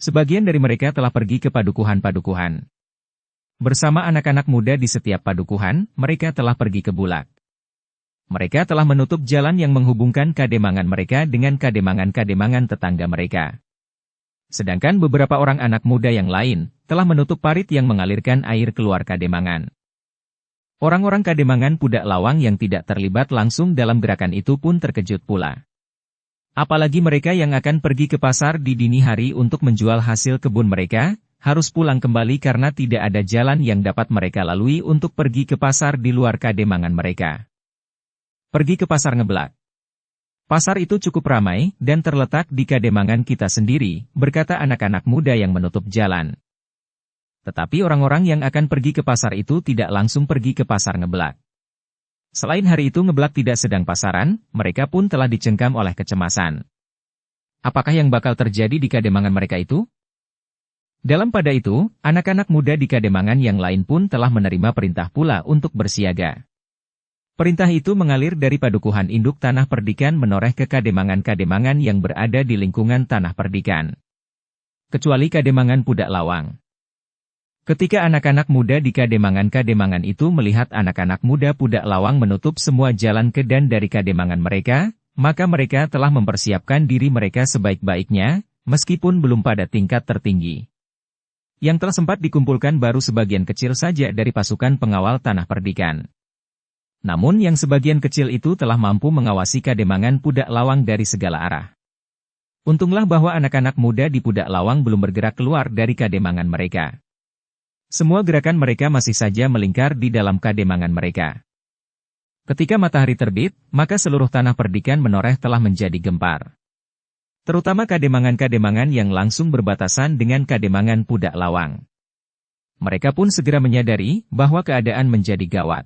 Sebagian dari mereka telah pergi ke padukuhan-padukuhan. Bersama anak-anak muda di setiap padukuhan, mereka telah pergi ke Bulak. Mereka telah menutup jalan yang menghubungkan kademangan mereka dengan kademangan-kademangan tetangga mereka. Sedangkan beberapa orang anak muda yang lain, telah menutup parit yang mengalirkan air keluar Kademangan. Orang-orang Kademangan Pudak Lawang yang tidak terlibat langsung dalam gerakan itu pun terkejut pula. Apalagi mereka yang akan pergi ke pasar di dini hari untuk menjual hasil kebun mereka, harus pulang kembali karena tidak ada jalan yang dapat mereka lalui untuk pergi ke pasar di luar Kademangan mereka. Pergi ke pasar Ngeblak. Pasar itu cukup ramai dan terletak di Kademangan kita sendiri, berkata anak-anak muda yang menutup jalan. Tetapi orang-orang yang akan pergi ke pasar itu tidak langsung pergi ke pasar Ngeblak. Selain hari itu Ngeblak tidak sedang pasaran, mereka pun telah dicengkam oleh kecemasan. Apakah yang bakal terjadi di Kademangan mereka itu? Dalam pada itu, anak-anak muda di Kademangan yang lain pun telah menerima perintah pula untuk bersiaga. Perintah itu mengalir dari padukuhan induk Tanah Perdikan menoreh ke Kademangan-Kademangan yang berada di lingkungan Tanah Perdikan. Kecuali Kademangan Pudak Lawang. Ketika anak-anak muda di Kademangan-Kademangan itu melihat anak-anak muda Pudak Lawang menutup semua jalan ke dan dari Kademangan mereka, maka mereka telah mempersiapkan diri mereka sebaik-baiknya, meskipun belum pada tingkat tertinggi. Yang telah sempat dikumpulkan baru sebagian kecil saja dari pasukan pengawal Tanah Perdikan. Namun yang sebagian kecil itu telah mampu mengawasi Kademangan Pudak Lawang dari segala arah. Untunglah bahwa anak-anak muda di Pudak Lawang belum bergerak keluar dari Kademangan mereka. Semua gerakan mereka masih saja melingkar di dalam Kademangan mereka. Ketika matahari terbit, maka seluruh Tanah Perdikan menoreh telah menjadi gempar. Terutama Kademangan-Kademangan yang langsung berbatasan dengan Kademangan Pudak Lawang. Mereka pun segera menyadari bahwa keadaan menjadi gawat.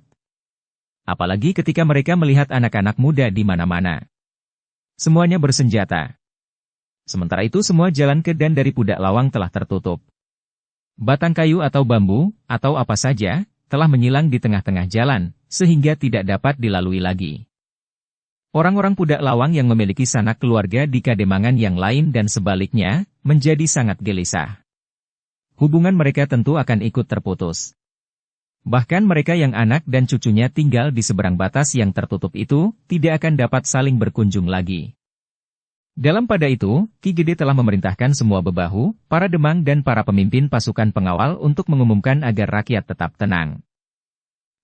Apalagi ketika mereka melihat anak-anak muda di mana-mana. Semuanya bersenjata. Sementara itu semua jalan ke dan dari Pudak Lawang telah tertutup. Batang kayu atau bambu, atau apa saja, telah menyilang di tengah-tengah jalan, sehingga tidak dapat dilalui lagi. Orang-orang Pudak Lawang yang memiliki sanak keluarga di Kademangan yang lain dan sebaliknya, menjadi sangat gelisah. Hubungan mereka tentu akan ikut terputus. Bahkan mereka yang anak dan cucunya tinggal di seberang batas yang tertutup itu, tidak akan dapat saling berkunjung lagi. Dalam pada itu, Ki Gede telah memerintahkan semua bebahu, para demang dan para pemimpin pasukan pengawal untuk mengumumkan agar rakyat tetap tenang.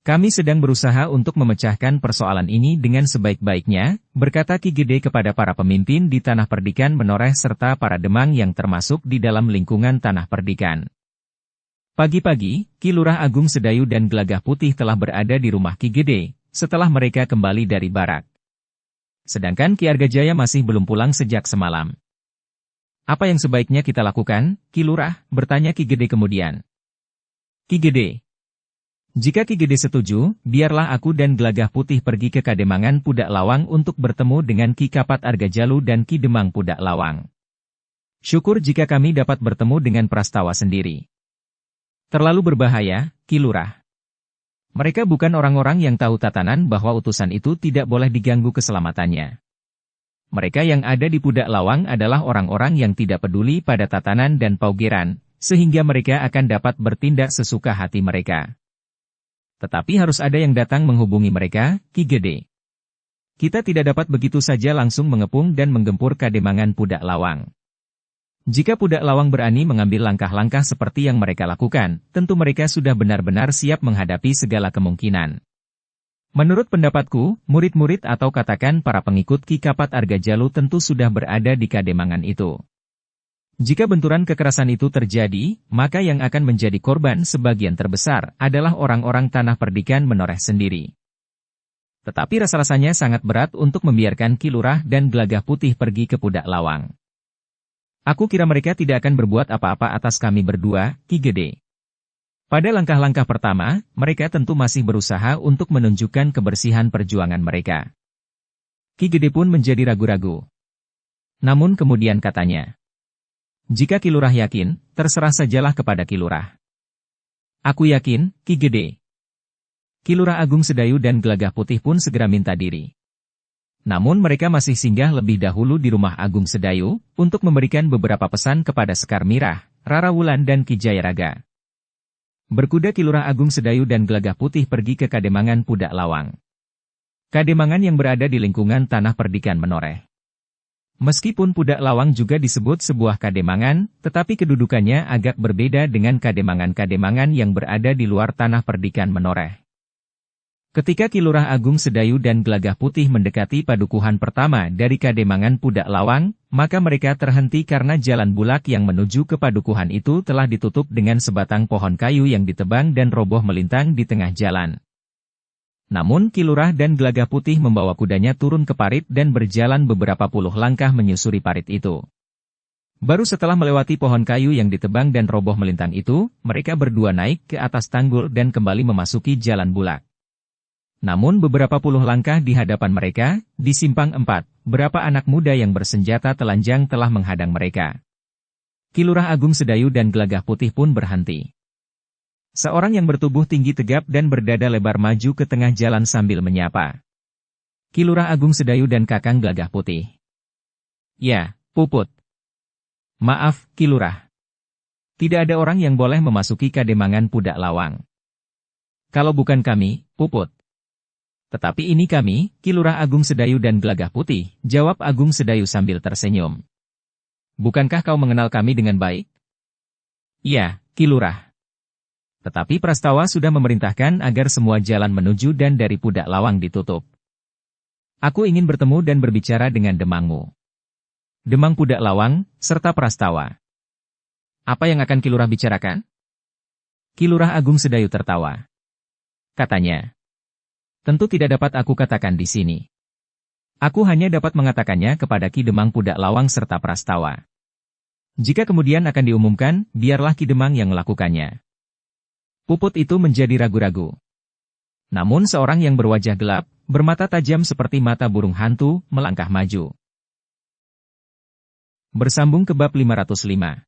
Kami sedang berusaha untuk memecahkan persoalan ini dengan sebaik-baiknya, berkata Ki Gede kepada para pemimpin di Tanah Perdikan Menoreh serta para demang yang termasuk di dalam lingkungan Tanah Perdikan. Pagi-pagi, Ki Lurah Agung Sedayu dan Gelagah Putih telah berada di rumah Ki Gede, setelah mereka kembali dari barak. Sedangkan Ki Argajaya masih belum pulang sejak semalam. Apa yang sebaiknya kita lakukan, Ki Lurah? Bertanya Ki Gede kemudian. Ki Gede. Jika Ki Gede setuju, biarlah aku dan Gelagah Putih pergi ke Kademangan Pudak Lawang untuk bertemu dengan Ki Kapat Argajalu dan Ki Demang Pudak Lawang. Syukur jika kami dapat bertemu dengan Prastawa sendiri. Terlalu berbahaya, Ki Lurah. Mereka bukan orang-orang yang tahu tatanan bahwa utusan itu tidak boleh diganggu keselamatannya. Mereka yang ada di Pudak Lawang adalah orang-orang yang tidak peduli pada tatanan dan paugeran, sehingga mereka akan dapat bertindak sesuka hati mereka. Tetapi harus ada yang datang menghubungi mereka, Ki Gede. Kita tidak dapat begitu saja langsung mengepung dan menggempur Kademangan Pudak Lawang. Jika Pudak Lawang berani mengambil langkah-langkah seperti yang mereka lakukan, tentu mereka sudah benar-benar siap menghadapi segala kemungkinan. Menurut pendapatku, murid-murid atau katakan para pengikut Ki Kapat Argajalu tentu sudah berada di Kademangan itu. Jika benturan kekerasan itu terjadi, maka yang akan menjadi korban sebagian terbesar adalah orang-orang Tanah Perdikan Menoreh sendiri. Tetapi rasa-rasanya sangat berat untuk membiarkan Ki Lurah dan Gelagah Putih pergi ke Pudak Lawang. Aku kira mereka tidak akan berbuat apa-apa atas kami berdua, Ki Gede. Pada langkah-langkah pertama, mereka tentu masih berusaha untuk menunjukkan kebersihan perjuangan mereka. Ki Gede pun menjadi ragu-ragu. Namun kemudian katanya, jika Ki Lurah yakin, terserah sajalah kepada Ki Lurah. Aku yakin, Ki Gede. Ki Lurah Agung Sedayu dan Gelagah Putih pun segera minta diri. Namun mereka masih singgah lebih dahulu di rumah Agung Sedayu, untuk memberikan beberapa pesan kepada Sekar Mirah, Rara Wulan dan Ki Jayaraga. Berkuda Ki Lurah Agung Sedayu dan Gelagah Putih pergi ke Kademangan Pudak Lawang. Kademangan yang berada di lingkungan Tanah Perdikan Menoreh. Meskipun Pudak Lawang juga disebut sebuah kademangan, tetapi kedudukannya agak berbeda dengan kademangan-kademangan yang berada di luar Tanah Perdikan Menoreh. Ketika Ki Lurah Agung Sedayu dan Gelagah Putih mendekati padukuhan pertama dari Kademangan Pudak Lawang, maka mereka terhenti karena jalan bulak yang menuju ke padukuhan itu telah ditutup dengan sebatang pohon kayu yang ditebang dan roboh melintang di tengah jalan. Namun Ki Lurah dan Gelagah Putih membawa kudanya turun ke parit dan berjalan beberapa puluh langkah menyusuri parit itu. Baru setelah melewati pohon kayu yang ditebang dan roboh melintang itu, mereka berdua naik ke atas tanggul dan kembali memasuki jalan bulak. Namun beberapa puluh langkah di hadapan mereka, di simpang 4, berapa anak muda yang bersenjata telanjang telah menghadang mereka. Ki Lurah Agung Sedayu dan Gelagah Putih pun berhenti. Seorang yang bertubuh tinggi tegap dan berdada lebar maju ke tengah jalan sambil menyapa. Ki Lurah Agung Sedayu dan Kakang Gelagah Putih. Ya, Puput. Maaf, Ki Lurah. Tidak ada orang yang boleh memasuki Kademangan Pudak Lawang. Kalau bukan kami, Puput. Tetapi ini kami, Ki Lurah Agung Sedayu dan Gelagah Putih, jawab Agung Sedayu sambil tersenyum. Bukankah kau mengenal kami dengan baik? Ya, Ki Lurah. Tetapi Prastawa sudah memerintahkan agar semua jalan menuju dan dari Pudak Lawang ditutup. Aku ingin bertemu dan berbicara dengan Demangmu. Demang Pudak Lawang, serta Prastawa. Apa yang akan Ki Lurah bicarakan? Ki Lurah Agung Sedayu tertawa. Katanya, tentu tidak dapat aku katakan di sini. Aku hanya dapat mengatakannya kepada Ki Demang Pudak Lawang serta Prastawa. Jika kemudian akan diumumkan, biarlah Ki Demang yang melakukannya. Puput itu menjadi ragu-ragu. Namun seorang yang berwajah gelap, bermata tajam seperti mata burung hantu, melangkah maju. Bersambung ke bab 505.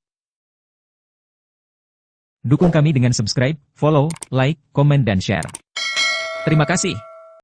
Dukung kami dengan subscribe, follow, like, komen dan share. Terima kasih.